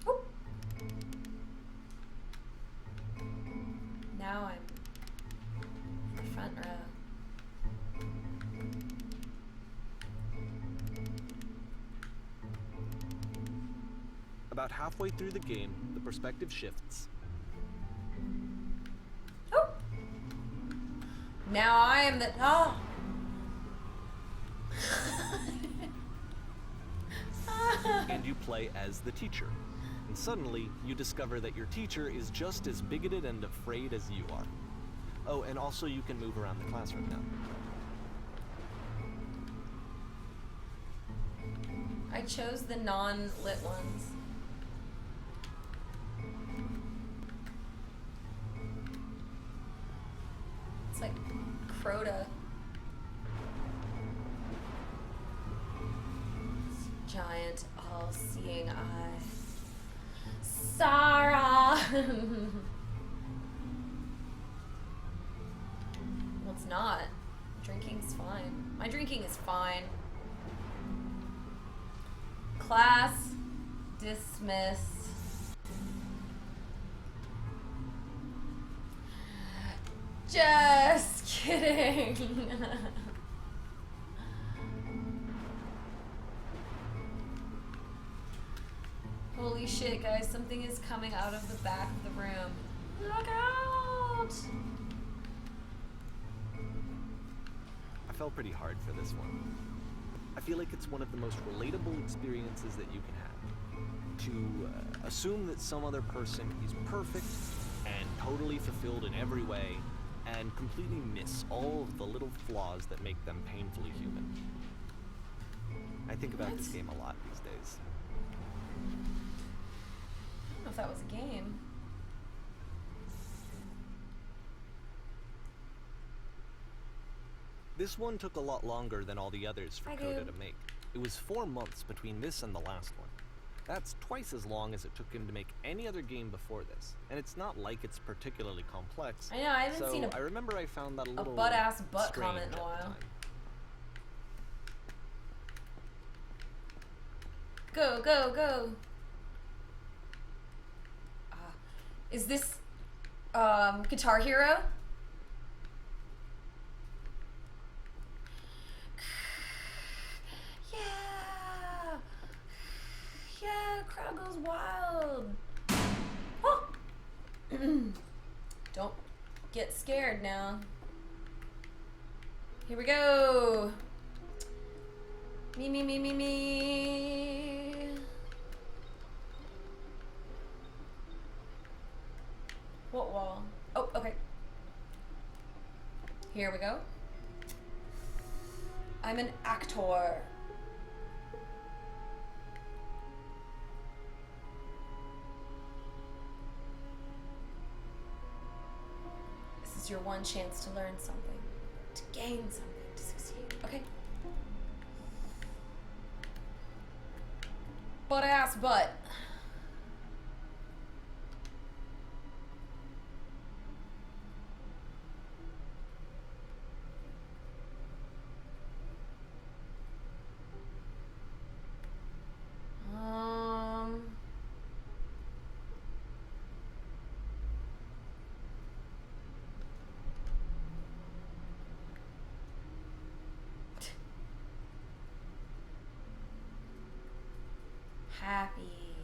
Oop. Now I'm in the front row. About halfway through the game, the perspective shifts. Oh. Now I am the oh. And you play as the teacher. And suddenly, you discover that your teacher is just as bigoted and afraid as you are. Oh, and also you can move around the classroom now. I chose the non-lit ones. It's like Crota. Giant, all-seeing eye. Sarah! Well, it's not. Drinking's fine. My drinking is fine. Class dismissed. Just kidding. Holy shit, guys, something is coming out of the back of the room. Look out! I fell pretty hard for this one. I feel like it's one of the most relatable experiences that you can have. To assume that some other person is perfect and totally fulfilled in every way, and completely miss all of the little flaws that make them painfully human. I think about this game a lot these days. I don't know if that was a game. This one took a lot longer than all the others for Coda to make. It was 4 months between this and the last one. That's twice as long as it took him to make any other game before this, and it's not like it's particularly complex. I know, I haven't seen I remember I found that a little butt-ass butt strange comment in a at the while. time. Go, go, go. Is this Guitar Hero? Yeah. Yeah, the crowd goes wild. Oh. Don't get scared now. Here we go. Me, me, me, me, me. What wall? Oh, okay. Here we go. I'm an actor. This is your one chance to learn something, to gain something, to succeed. Okay. Butt ass butt. Happy.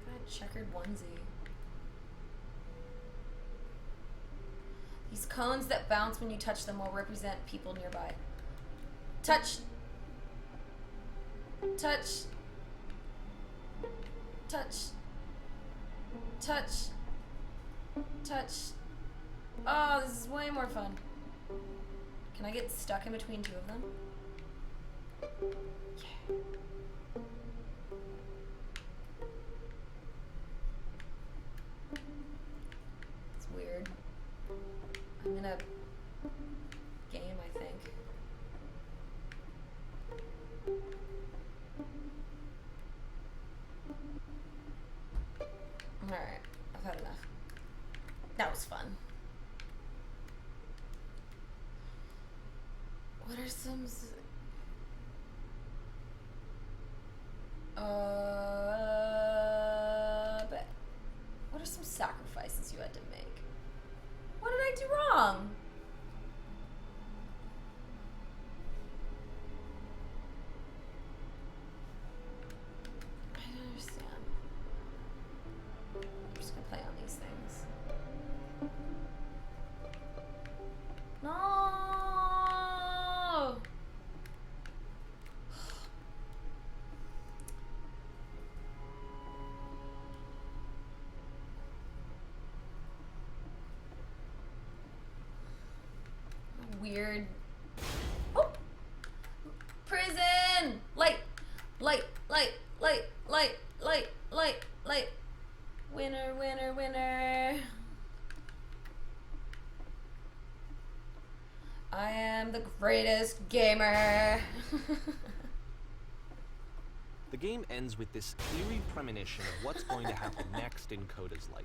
Got a checkered onesie. These cones that bounce when you touch them will represent people nearby. Touch. Touch. Touch. Touch. Touch. Oh, this is way more fun. Can I get stuck in between two of them? Yeah. It's weird. I'm in a game, I think. Alright, I've had enough. That was fun. What are some... but what are some sacrifices you had to make? What did I do wrong? I don't understand. I'm just gonna play on these things. No! Weird. Oh! Prison! Light! Light! Light! Light! Light! Light! Light! Light! Winner! Winner! Winner! I am the greatest gamer! The game ends with this eerie premonition of what's going to happen next in Coda's life.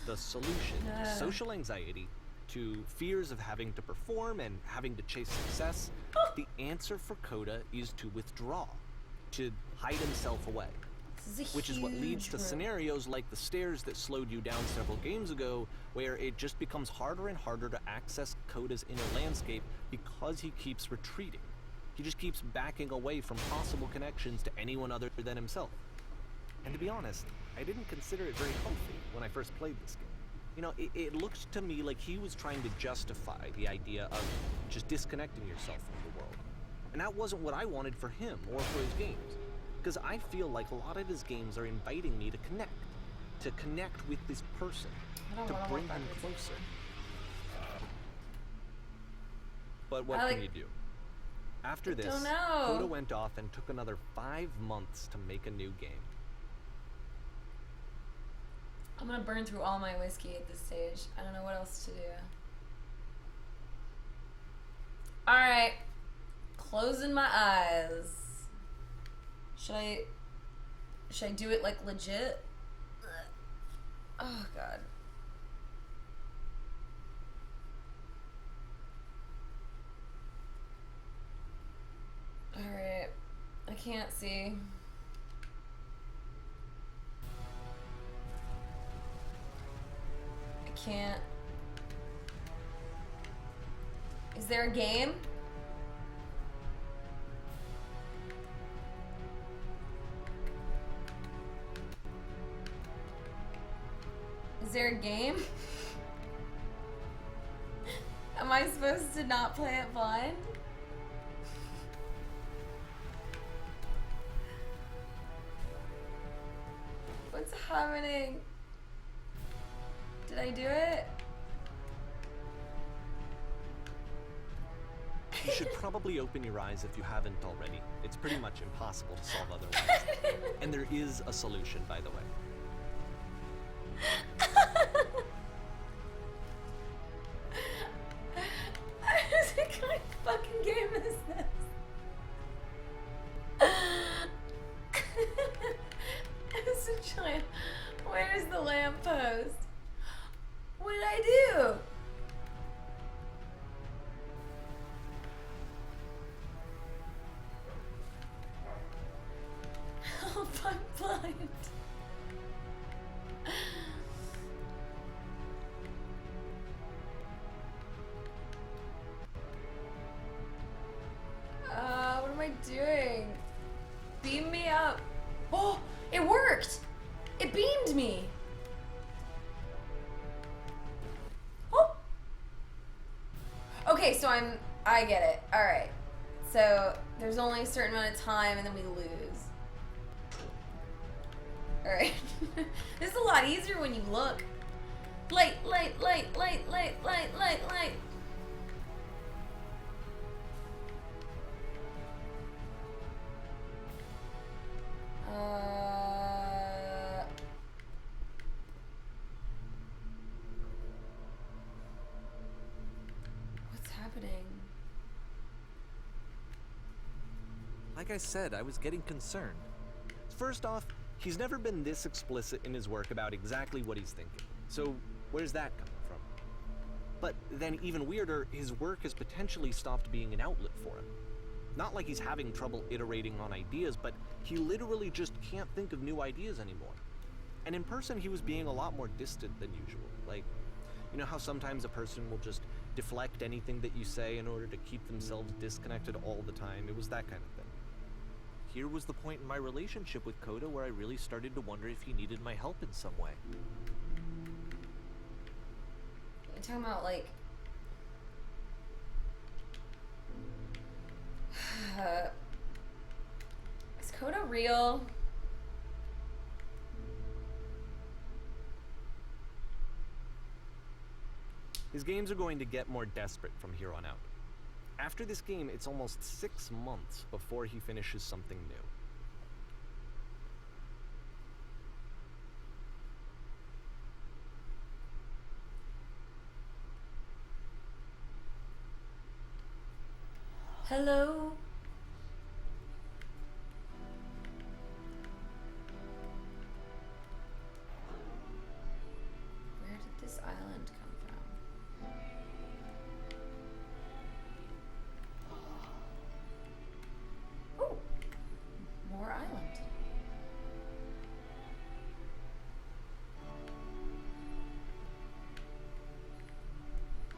The solution to social anxiety, to fears of having to perform and having to chase success, the answer for Coda is to withdraw, to hide himself away. Which is what leads to scenarios like the stairs that slowed you down several games ago, where it just becomes harder and harder to access Coda's inner landscape because he keeps retreating. He just keeps backing away from possible connections to anyone other than himself. And to be honest, I didn't consider it very healthy when I first played this game. You know, it looked to me like he was trying to justify the idea of just disconnecting yourself from the world. And that wasn't what I wanted for him or for his games. Because I feel like a lot of his games are inviting me to connect with this person, to bring him closer. But what can you do? After this, Coda went off and took another 5 months to make a new game. I'm gonna burn through all my whiskey at this stage. I don't know what else to do. Alright. Closing my eyes. Should I do it like legit? Oh god. Alright. I can't see. I can't. Is there a game? Is there a game? Am I supposed to not play it blind? What's happening? Did I do it? You should probably open your eyes if you haven't already. It's pretty much impossible to solve otherwise. And there is a solution, by the way. What kind of fucking game is this? Essentially, where's the lamppost? What did I do? Oh, I'm blind. What am I doing? Beam me up. Oh, it worked! It beamed me. Oh. Okay, so I get it. All right. So there's only a certain amount of time and then we lose. All right. This is a lot easier when you look. Light, light, light, light, light, light, light, light. What's happening? Like I said, I was getting concerned. First off, he's never been this explicit in his work about exactly what he's thinking. So where's that coming from? But then even weirder, his work has potentially stopped being an outlet for him. Not like he's having trouble iterating on ideas, but he literally just can't think of new ideas anymore. And in person, he was being a lot more distant than usual. Like, you know how sometimes a person will just deflect anything that you say in order to keep themselves disconnected all the time? It was that kind of thing. Here was the point in my relationship with Coda where I really started to wonder if he needed my help in some way. You're talking about, like... is Coda real? His games are going to get more desperate from here on out. After this game, it's almost 6 months before he finishes something new. Hello? Where did this island come from? Oh, more island.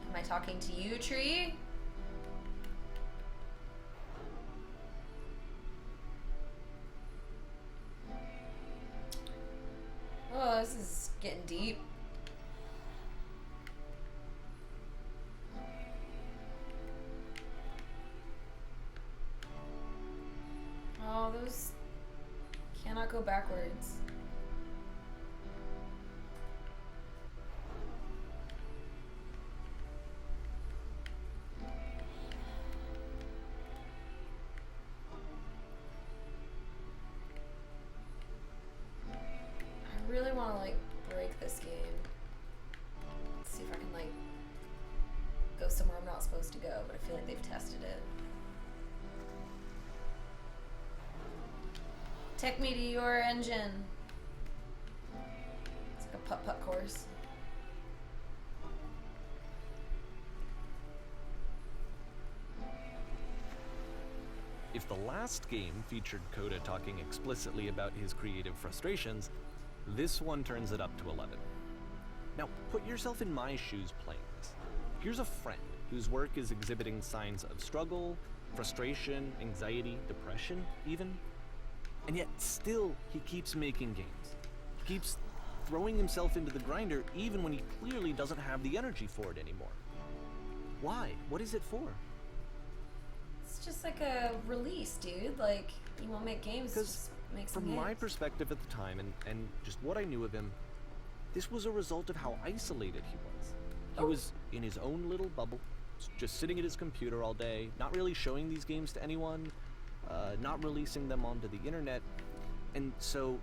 Am I talking to you, tree? goes. Cannot go backwards. I really want to, like, break this game. Let's see if I can, like, go somewhere I'm not supposed to go, but I feel like they've tested it. Take me to your engine. It's like a putt-putt course. If the last game featured Coda talking explicitly about his creative frustrations, this one turns it up to 11. Now, put yourself in my shoes playing this. Here's a friend whose work is exhibiting signs of struggle, frustration, anxiety, depression, even. And yet, still, he keeps making games. He keeps throwing himself into the grinder even when he clearly doesn't have the energy for it anymore. Why? What is it for? It's just like a release, dude. Like, you won't make games, just make some From games. my perspective at the time, and just what I knew of him, this was a result of how isolated he was. He was in his own little bubble, just sitting at his computer all day, not really showing these games to anyone, not releasing them onto the internet, and so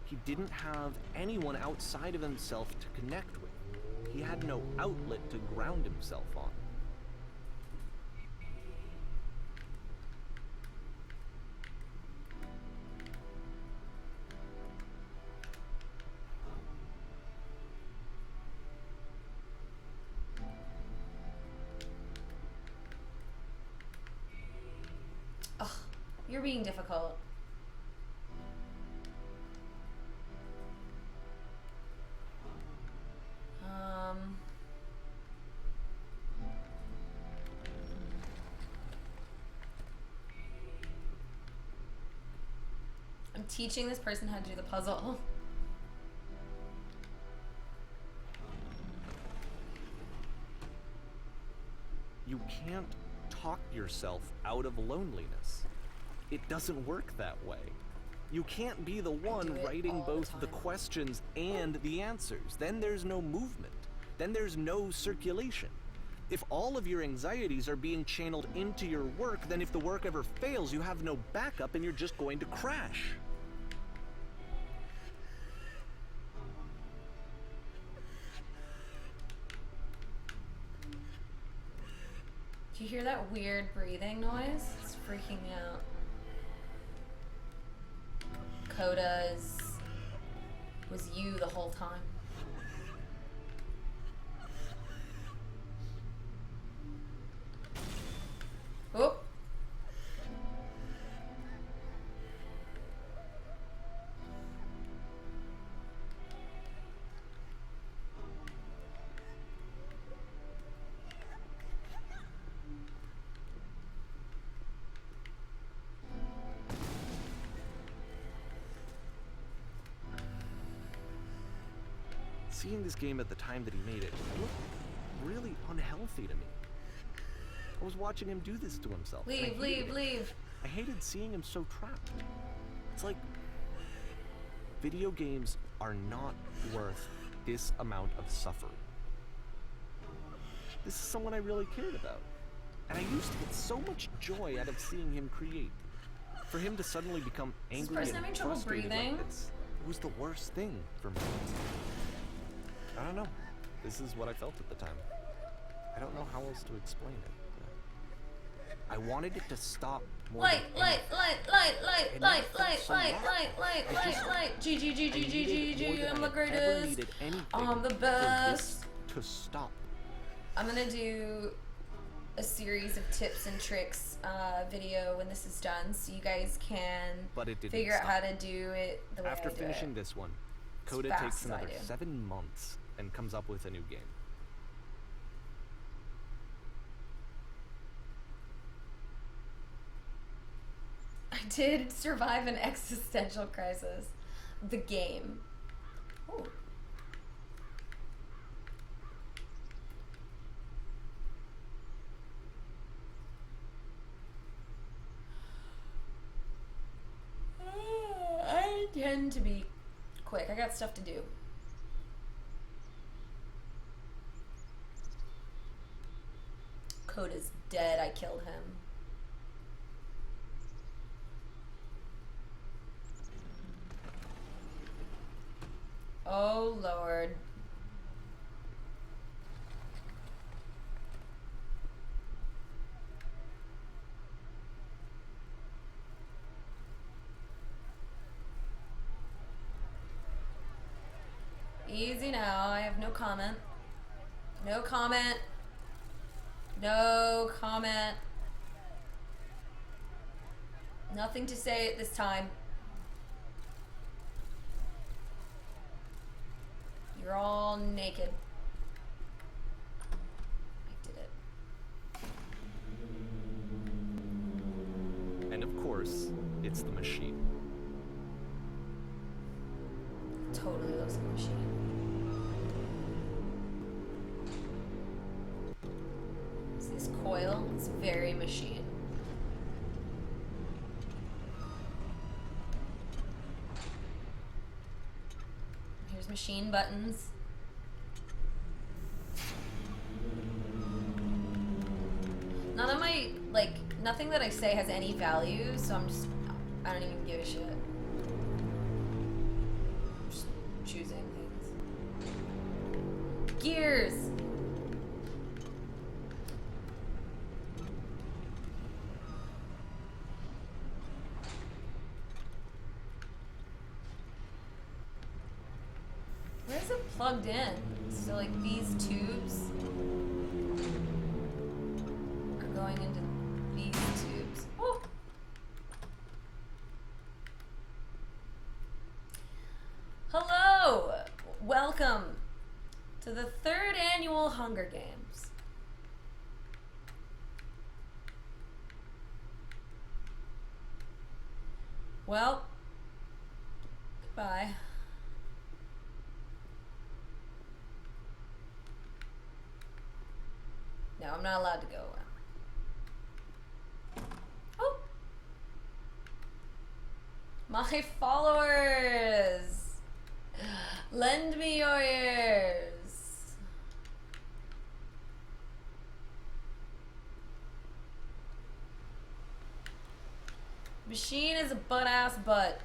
he didn't have anyone outside of himself to connect with. He had no outlet to ground himself on. Ugh, you're being difficult. I'm teaching this person how to do the puzzle. You can't talk yourself out of loneliness. It doesn't work that way. You can't be the one writing both the questions and the answers. Then there's no movement. Then there's no circulation. If all of your anxieties are being channeled into your work, then if the work ever fails, you have no backup and you're just going to crash. Do you hear that weird breathing noise? It's freaking me out. Coda was you the whole time. Oh. Seeing this game at the time that he made it looked really unhealthy to me. I was watching him do this to himself. Leave, leave, leave. I hated seeing him so trapped. It's like video games are not worth this amount of suffering. This is someone I really cared about. And I used to get so much joy out of seeing him create. For him to suddenly become angry and having trouble frustrated breathing? like this, it was the worst thing for me. I don't know. This is what I felt at the time. I don't know how else to explain it. I wanted it to stop more Light, than light, anything. light, light, light, It light, never felt light, so light, loud. light, light, I light, just- light. G, G, G, I G, G, needed G, more G, than I'm the I ever greatest. needed anything I'm the for best. this to stop. I'm gonna do a series of tips and tricks video when this is done, so you guys can But it didn't figure out stop. how to do it the way After I do finishing it. this one, As Coda fast takes as I another do. 7 months and comes up with a new game. I did survive an existential crisis. The game. Ooh. trying to be quick. I got stuff to do. Coda's dead. I killed him. Oh, Lord. Easy now. I have no comment. No comment. No comment. Nothing to say at this time. You're all naked. I did it. And of course, it's the machine. Totally looks like a machine. Is this coil? It's very machine. Here's machine buttons. None of my, like, nothing that I say has any value, so I don't even give a shit. I'm just choosing things. Gears! Where's it plugged in? So like these tubes are going into these tubes. Oh. Hello! Welcome to the 3rd annual Hunger Games. Well, goodbye. No, I'm not allowed to go. Oh! My followers! Lend me your ears! Machine is a butt-ass butt.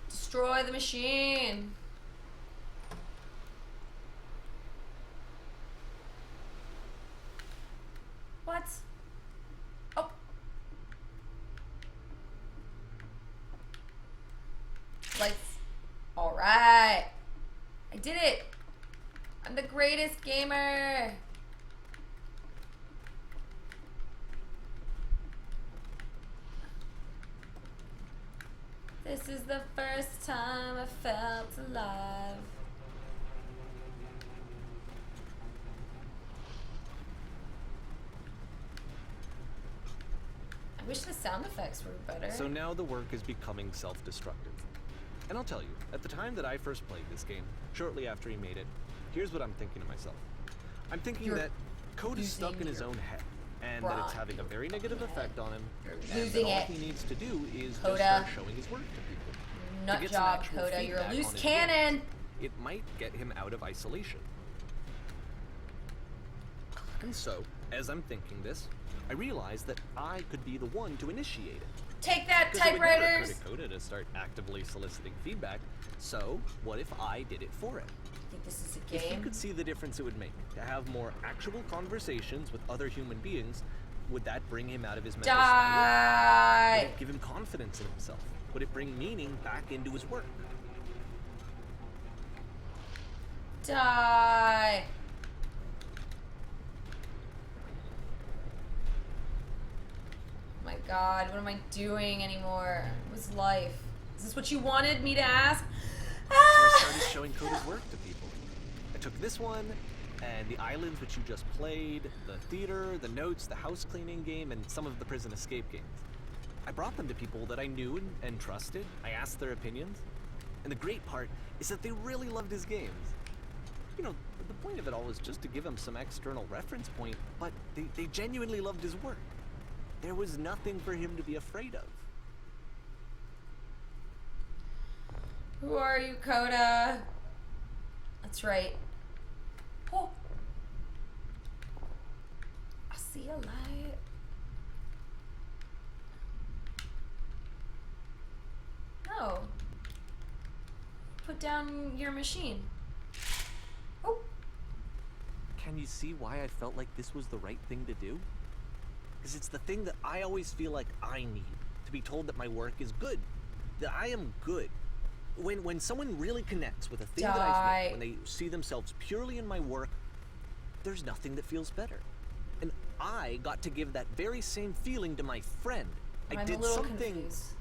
Destroy the machine. What? Oh. Lights. All right. I did it. I'm the greatest gamer. This is the first time I felt alive. I wish the sound effects were better. So now the work is becoming self-destructive. And I'll tell you, at the time that I first played this game, shortly after he made it, here's what I'm thinking to myself. I'm thinking that code is stuck in his own head, and that it's having a very negative effect on him, and that all he needs to do is just start showing his work to people. Nut job, Coda, you're a loose cannon! Work, it might get him out of isolation. And so, as I'm thinking this, I realize that I could be the one to initiate it. Take that, Because typewriters! it would never occur to Coda to start actively soliciting feedback, so what if I did it for him? I think this is a If he game. could see the difference it would make to have more actual conversations with other human beings, would that bring him out of his mental spiral? Would it give him confidence in himself? Would it bring meaning back into his work? Die! My God, what am I doing anymore? What's life? Is this what you wanted me to ask? So I started showing Coda's work to people. I took this one, and the islands which you just played, the theater, the notes, the house cleaning game, and some of the prison escape games. I brought them to people that I knew and trusted. I asked their opinions. And the great part is that they really loved his games. You know, the point of it all was just to give him some external reference point, but they genuinely loved his work. There was nothing for him to be afraid of. Who are you, Coda? That's right. Oh. I see a light. No. Put down your machine. Oh. Can you see why I felt like this was the right thing to do? Because it's the thing that I always feel like I need, to be told that my work is good, that I am good. When someone really connects with a thing that I've made, when they see themselves purely in my work, there's nothing that feels better. And I got to give that very same feeling to my friend. I did something. Confused.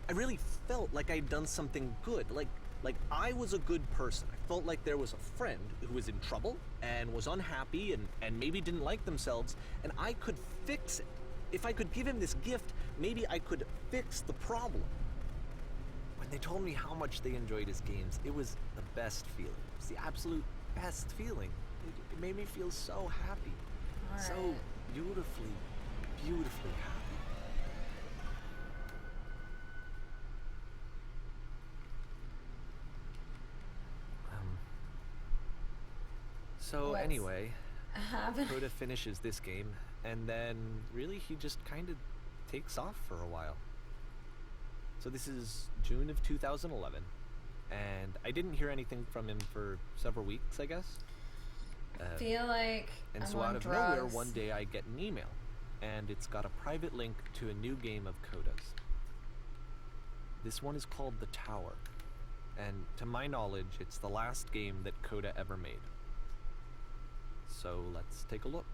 I really felt like I'd done something good, like I was a good person. I felt like there was a friend who was in trouble and was unhappy and maybe didn't like themselves, and I could fix it. If I could give him this gift, maybe I could fix the problem. When they told me how much they enjoyed his games, it was the best feeling. It was the absolute best feeling. It made me feel so happy. All right. So beautifully, beautifully happy. So anyway, Coda finishes this game, and then really he just kind of takes off for a while. So this is June of 2011, and I didn't hear anything from him for several weeks, I guess. Feel like and I'm so on out of drugs. nowhere, one day I get an email, and it's got a private link to a new game of Coda's. This one is called The Tower, and to my knowledge, it's the last game that Coda ever made. So let's take a look.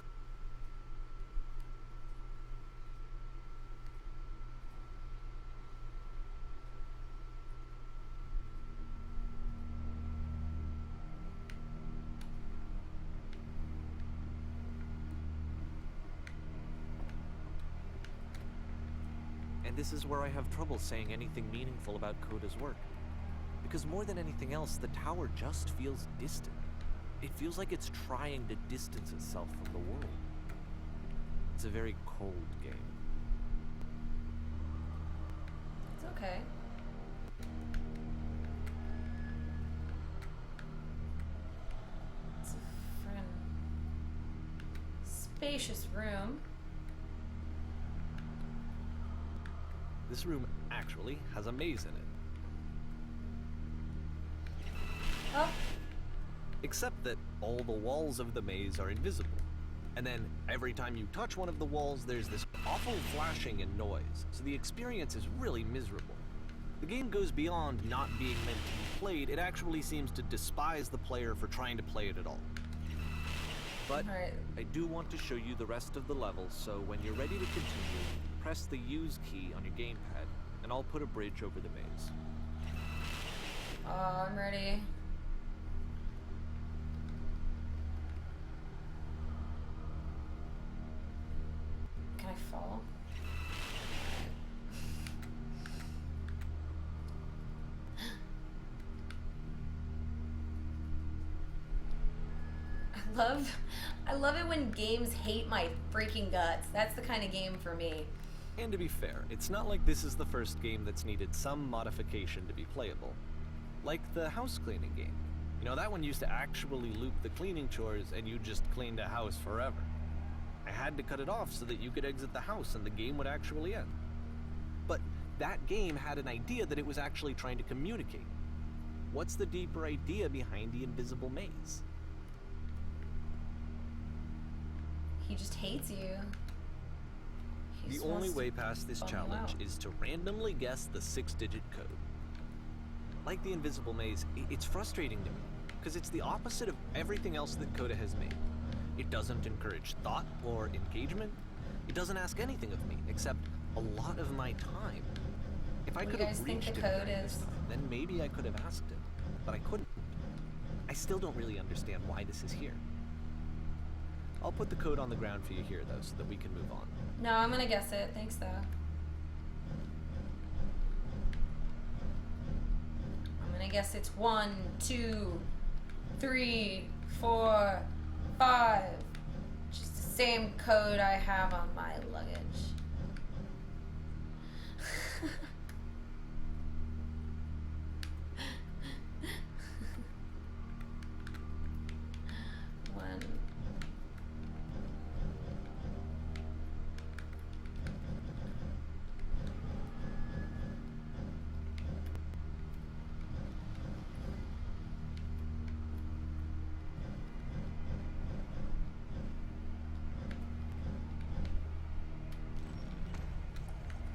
And this is where I have trouble saying anything meaningful about Coda's work. Because more than anything else, the tower just feels distant. It feels like it's trying to distance itself from the world. It's a very cold game. It's okay. It's a friend. Spacious room. This room actually has a maze in it. Oh. Except that all the walls of the maze are invisible. And then every time you touch one of the walls, there's this awful flashing and noise, so the experience is really miserable. The game goes beyond not being meant to be played, it actually seems to despise the player for trying to play it at all. But I do want to show you the rest of the levels, so when you're ready to continue, press the use key on your gamepad, and I'll put a bridge over the maze. Oh, I'm ready. Can I fall? I love it when games hate my freaking guts. That's the kind of game for me. And to be fair, it's not like this is the first game that's needed some modification to be playable. Like the house cleaning game. You know, that one used to actually loop the cleaning chores and you just cleaned a house forever. I had to cut it off so that you could exit the house and the game would actually end. But that game had an idea that it was actually trying to communicate. What's the deeper idea behind the invisible maze? He just hates you. The only way past this challenge is to randomly guess the 6-digit code. Like the invisible maze, it's frustrating to me, because it's the opposite of everything else that Coda has made. It doesn't encourage thought or engagement. It doesn't ask anything of me, except a lot of my time. If I could have reached it first, then maybe I could have asked it, but I couldn't. I still don't really understand why this is here. I'll put the code on the ground for you here, though, so that we can move on. No, I'm gonna guess it. Thanks, though. I guess it's 1, 2, 3, 4, 5. Just the same code I have on my luggage. One.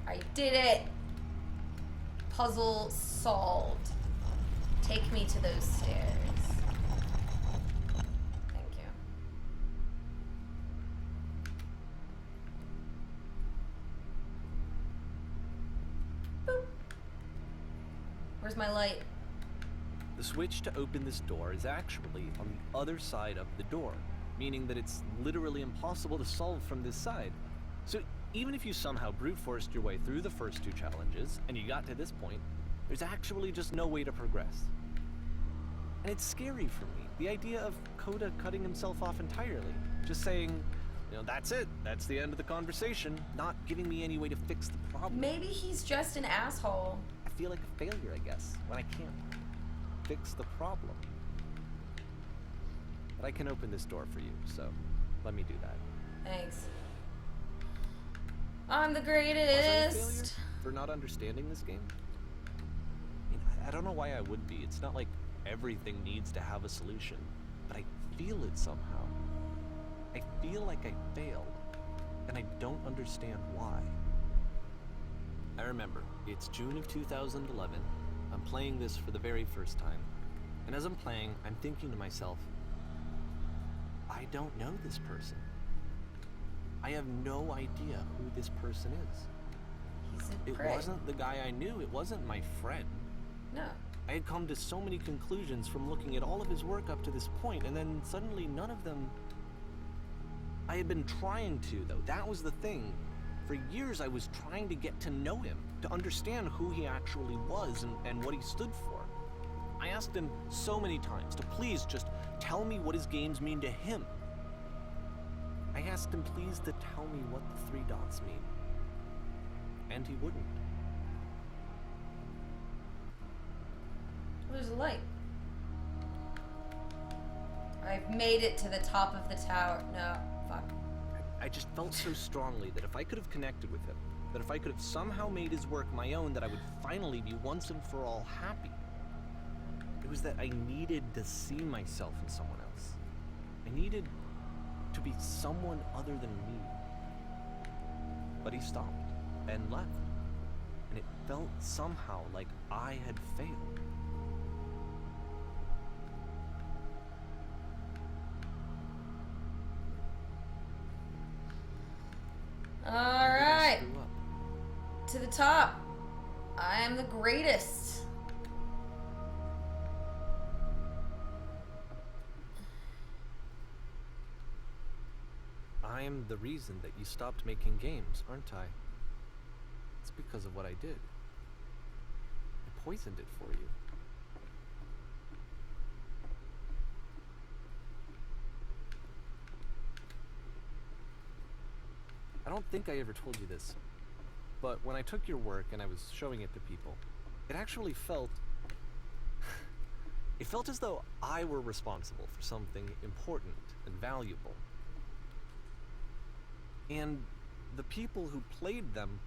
I did it! Puzzle solved. Take me to those stairs. Thank you. Boop. Where's my light? The switch to open this door is actually on the other side of the door, meaning that it's literally impossible to solve from this side. So even if you somehow brute forced your way through the first 2 challenges, and you got to this point, there's actually just no way to progress. And it's scary for me, the idea of Coda cutting himself off entirely, just saying, you know, that's it, that's the end of the conversation, not giving me any way to fix the problem. Maybe he's just an asshole. I feel like a failure, I guess, when I can't fix the problem. But I can open this door for you, so let me do that. Thanks. I'm the Was I a failure greatest. for not understanding this game? I mean, I don't know why I would be. It's not like everything needs to have a solution, but I feel it somehow. I feel like I failed, and I don't understand why. I remember, it's June of 2011. I'm playing this for the very first time, and as I'm playing, I'm thinking to myself, I don't know this person. I have no idea who this person is. He's a It prick. wasn't the guy I knew, it wasn't my friend. No. I had come to so many conclusions from looking at all of his work up to this point, and then suddenly none of them... I had been trying to, though. That was the thing. For years I was trying to get to know him, to understand who he actually was and what he stood for. I asked him so many times to please just tell me what his games mean to him. I asked him please to tell me what the 3 dots mean. And he wouldn't. There's a light. I've made it to the top of the tower. No, fuck. I just felt so strongly that if I could have connected with him, that if I could have somehow made his work my own, that I would finally be once and for all happy. It was that I needed to see myself in someone else. I needed to be someone other than me. But he stopped and left, and it felt somehow like I had failed. All Maybe I right. screw up. To the top. I am the greatest. I am the reason that you stopped making games, aren't I? It's because of what I did. I poisoned it for you. I don't think I ever told you this, but when I took your work and I was showing it to people, it actually felt... it felt as though I were responsible for something important and valuable. And the people who played them,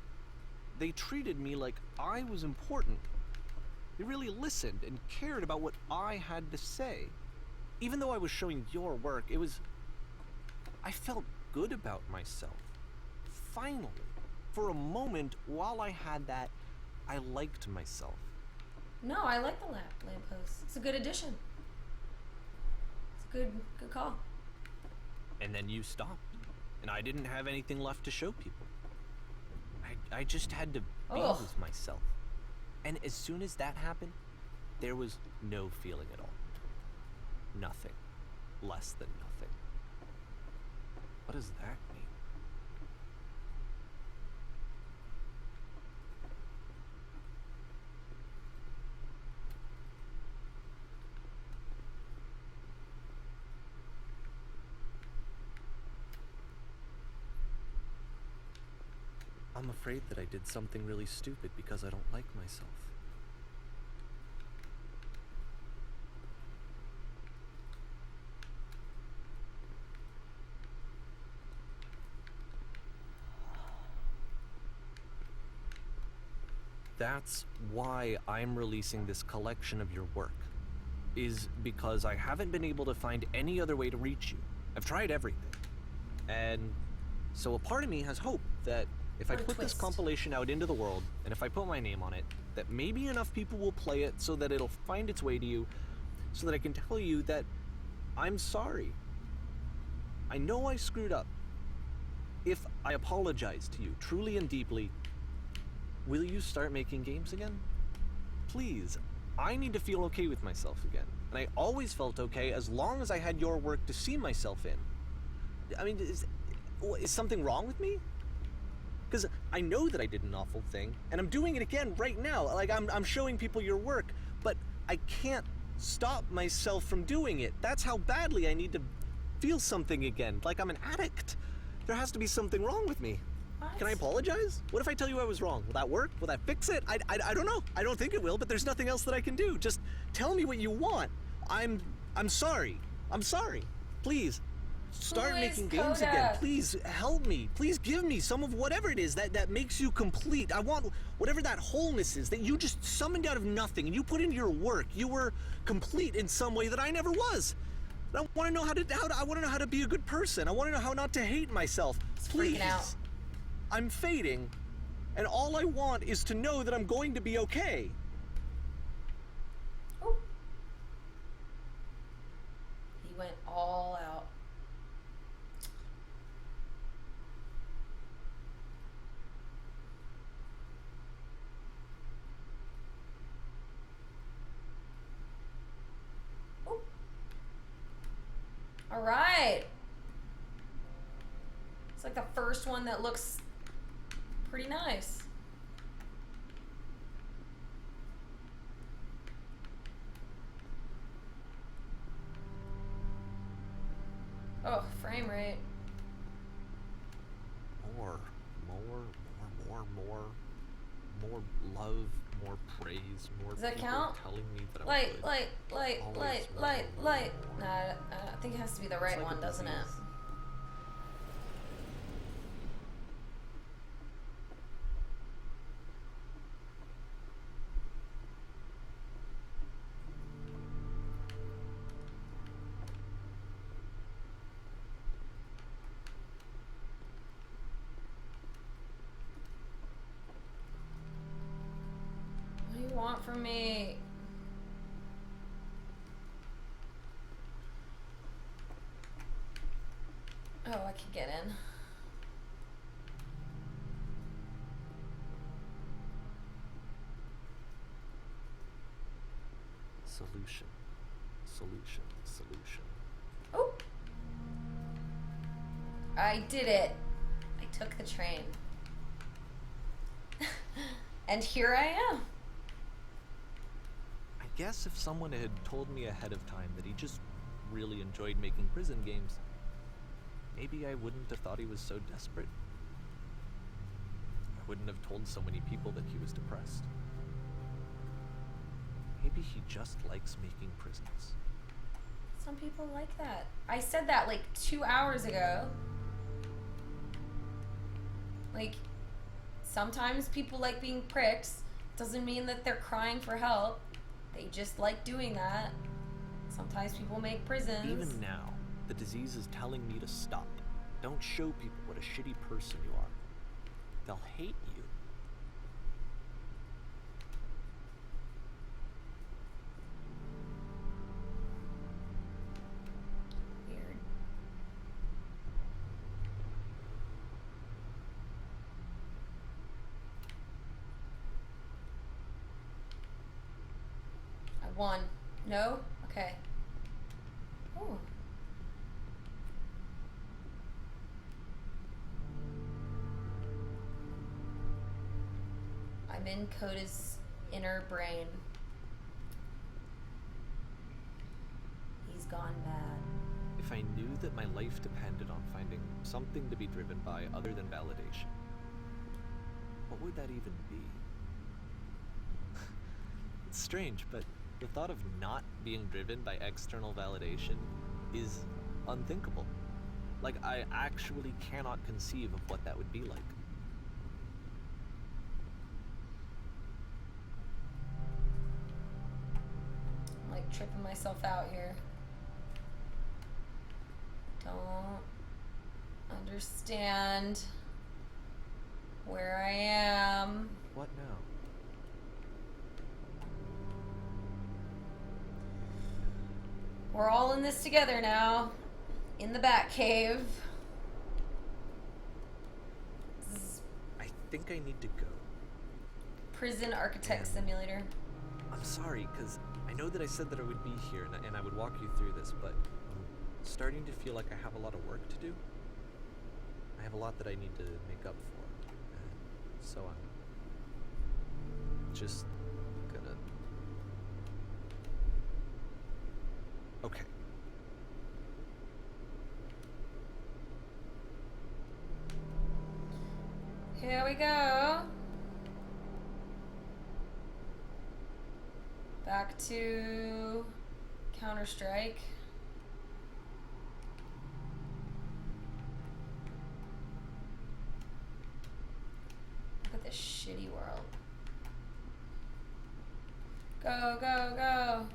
they treated me like I was important. They really listened and cared about what I had to say. Even though I was showing your work, it was... I felt good about myself. Finally. For a moment, while I had that, I liked myself. No, I like the lamppost. It's a good addition. It's a good call. And then you stopped. And I didn't have anything left to show people. I just had to be Ugh. with myself. And as soon as that happened, there was no feeling at all. Nothing. Less than nothing. What does that mean? I'm afraid that I did something really stupid because I don't like myself. That's why I'm releasing this collection of your work, is because I haven't been able to find any other way to reach you. I've tried everything. And so a part of me has hope that if I put this compilation out into the world, and if I put my name on it, that maybe enough people will play it so that it'll find its way to you, so that I can tell you that I'm sorry. I know I screwed up. If I apologize to you truly and deeply, will you start making games again? Please, I need to feel okay with myself again. And I always felt okay as long as I had your work to see myself in. I mean, is something wrong with me? Because I know that I did an awful thing, and I'm doing it again right now. Like, I'm showing people your work, but I can't stop myself from doing it. That's how badly I need to feel something again, like I'm an addict. There has to be something wrong with me. What? Can I apologize? What if I tell you I was wrong? Will that work? Will that fix it? I don't know. I don't think it will, but there's nothing else that I can do. Just tell me what you want. I'm sorry. I'm sorry. Please, start making games again. Please help me. Please give me some of whatever it is that makes you complete. I want whatever that wholeness is that you just summoned out of nothing and you put into your work. You were complete in some way that I never was. I want to know I want to know how to be a good person. I want to know how not to hate myself. Please. Freaking out. I'm fading, and all I want is to know that I'm going to be okay. Oh. He went all out. Oh. All right. It's like the first one that looks pretty nice. Oh, frame rate. More love, more praise, more Does that people count? telling me that I'm Light. good. Nah, I think it has to be the right like one, a doesn't it? disease. What do you want from me? Oh, I can get in. Solution. Oh! I did it. I took the train. And here I am. I guess if someone had told me ahead of time that he just really enjoyed making prison games, maybe I wouldn't have thought he was so desperate. I wouldn't have told so many people that he was depressed. Maybe he just likes making prisons. Some people like that. I said that like 2 hours ago. Like, sometimes people like being pricks. Doesn't mean that they're crying for help. They just like doing that. Sometimes people make prisons. Even now, the disease is telling me to stop. Don't show people what a shitty person you are. They'll hate you. Weird. I won. No? Okay. Ooh. I'm in Coda's inner brain. He's gone mad. If I knew that my life depended on finding something to be driven by other than validation, what would that even be? It's strange, but the thought of not being driven by external validation is unthinkable. Like, I actually cannot conceive of what that would be like. I'm like tripping myself out here. Don't understand where I am. What now? We're all in this together now. In the Batcave. This is I think I need to go. Prison Architect Simulator. I'm sorry, because I know that I said that I would be here and I would walk you through this, but I'm starting to feel like I have a lot of work to do. I have a lot that I need to make up for. And so I'm just gonna... Okay. Here we go. Back to Counter-Strike. Look at this shitty world. Go, go, go.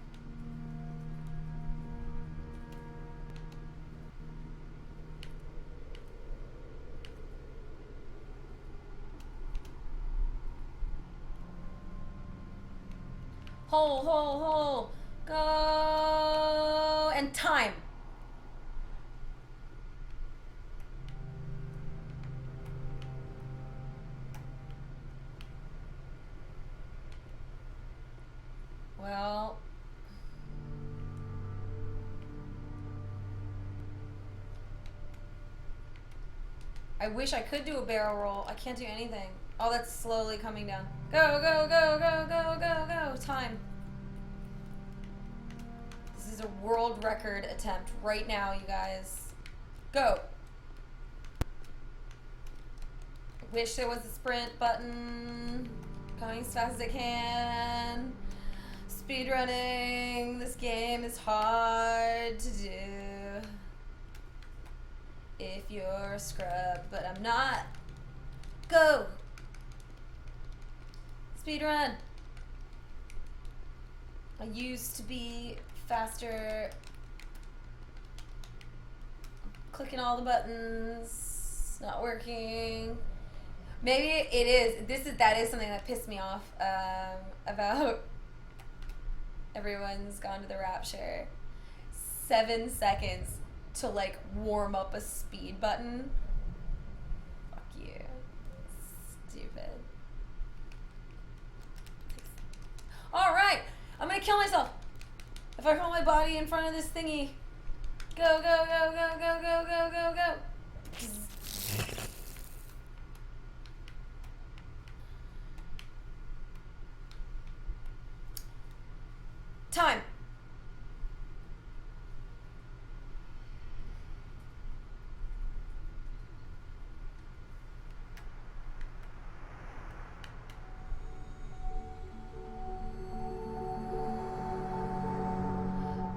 Hole, hole, hole. Go. And time. Well. I wish I could do a barrel roll. I can't do anything. Oh, that's slowly coming down. Go, go, go, go, go, go, go. Time. This is a world record attempt right now, you guys. Go. I wish there was a sprint button. Going as fast as I can. Speed running. This game is hard to do. If you're a scrub, but I'm not. Go. Speed run. I used to be faster. Clicking all the buttons. Not working. Maybe it is. That is something that pissed me off about everyone's gone to the Rapture. 7 seconds to like warm up a speed button. Fuck you. Stupid. Alright, I'm gonna kill myself if I hold my body in front of this thingy. Go, go, go, go, go, go, go, go, go. Time.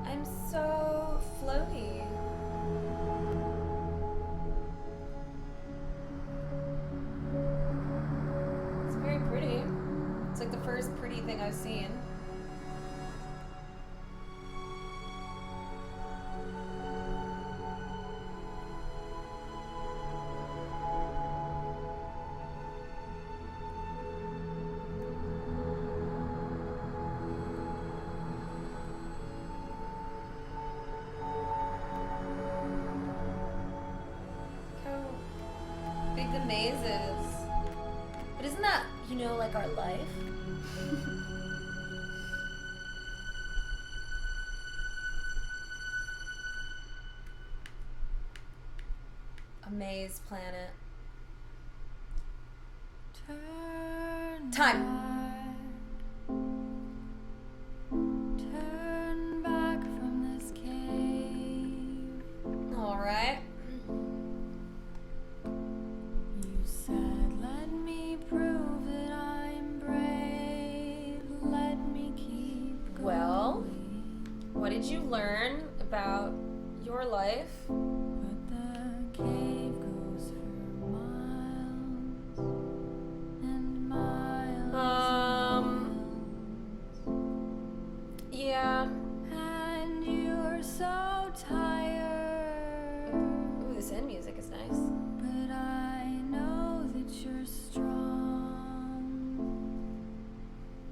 I'm so floaty. It's very pretty. It's like the first pretty thing I've seen. Big the maze is. But isn't that, like our life? A maze planet. Time. Turn back from this cave. All right. You said, let me prove did you learn about your life? But the cave goes for miles and miles Yeah. and you're so tired. Ooh, this end music is nice. But I know that you're strong.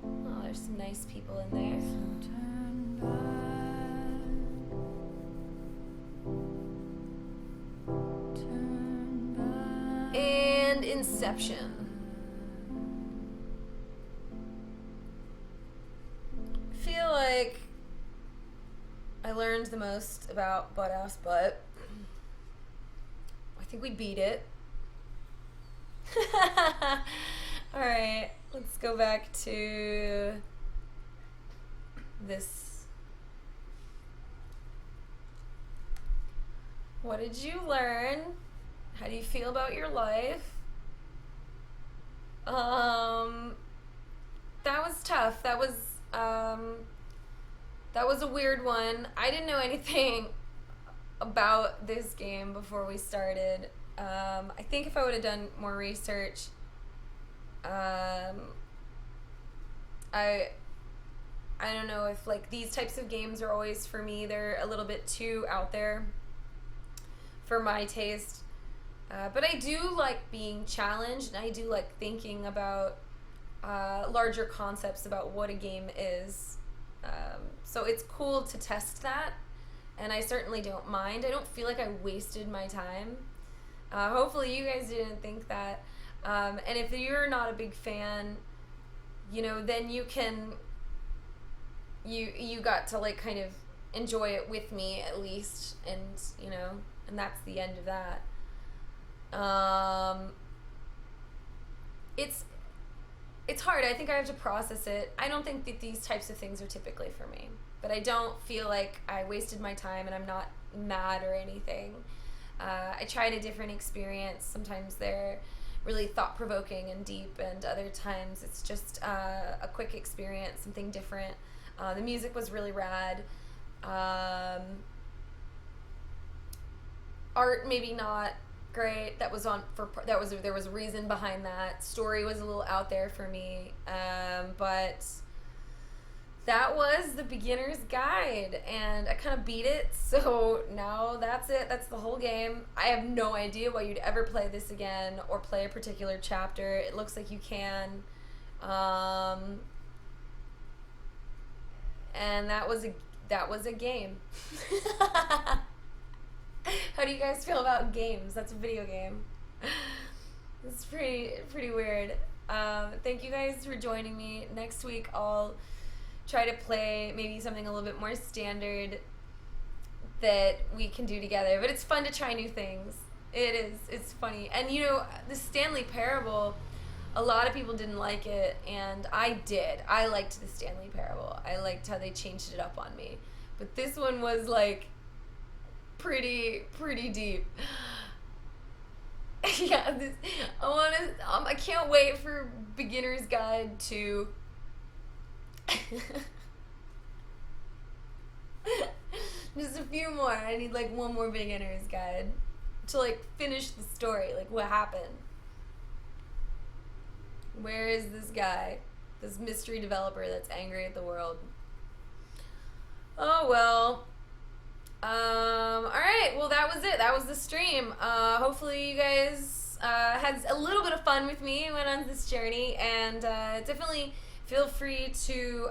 Oh, there's some nice people in there. So turn back. Turn back. And Inception. I feel like I learned the most about Butt Ass Butt. I think we beat it. Alright, let's go back to this. What did you learn? How do you feel about your life? That was tough. That was a weird one. I didn't know anything about this game before we started. I think if I would have done more research, I don't know if like these types of games are always for me. They're a little bit too out there for my taste. But I do like being challenged, and I do like thinking about larger concepts about what a game is. So it's cool to test that, and I certainly don't mind. I don't feel like I wasted my time. Hopefully you guys didn't think that. And if you're not a big fan, then you can, you got to like kind of enjoy it with me at least, and and that's the end of that. It's hard. I think I have to process it. I don't think that these types of things are typically for me, but I don't feel like I wasted my time, and I'm not mad or anything. I tried a different experience. Sometimes they're really thought-provoking and deep, and other times it's just a quick experience, something different. The music was really rad. Art maybe not great. There was a reason behind that. Story was a little out there for me, but that was the beginner's guide, and I kind of beat it. So now that's it. That's the whole game. I have no idea why you'd ever play this again or play a particular chapter. It looks like you can, and that was a game. How do you guys feel about games? That's a video game. It's pretty weird. Thank you guys for joining me. Next week I'll try to play maybe something a little bit more standard that we can do together. But it's fun to try new things. It is. It's funny. And the Stanley Parable, a lot of people didn't like it, and I did. I liked the Stanley Parable. I liked how they changed it up on me. But this one was like pretty deep. Yeah, I can't wait for Beginner's Guide to just a few more. I need like one more Beginner's Guide to like finish the story, like what happened. Where is this guy, this mystery developer that's angry at the world? Oh well. Alright, well that was it. That was the stream. Hopefully you guys had a little bit of fun with me, went on this journey, and definitely feel free to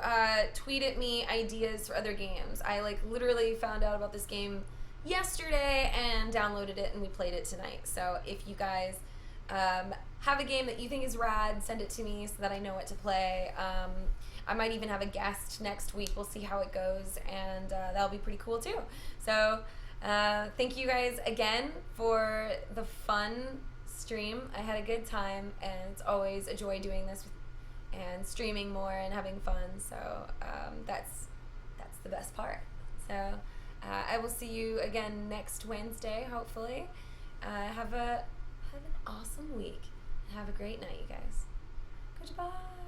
tweet at me ideas for other games. I like literally found out about this game yesterday and downloaded it, and we played it tonight. So if you guys have a game that you think is rad, send it to me so that I know what to play. I might even have a guest next week. We'll see how it goes, and that'll be pretty cool too. So thank you guys again for the fun stream. I had a good time, and it's always a joy doing this and streaming more and having fun. So that's the best part. So I will see you again next Wednesday, hopefully. Have an awesome week. Have a great night, you guys. Goodbye.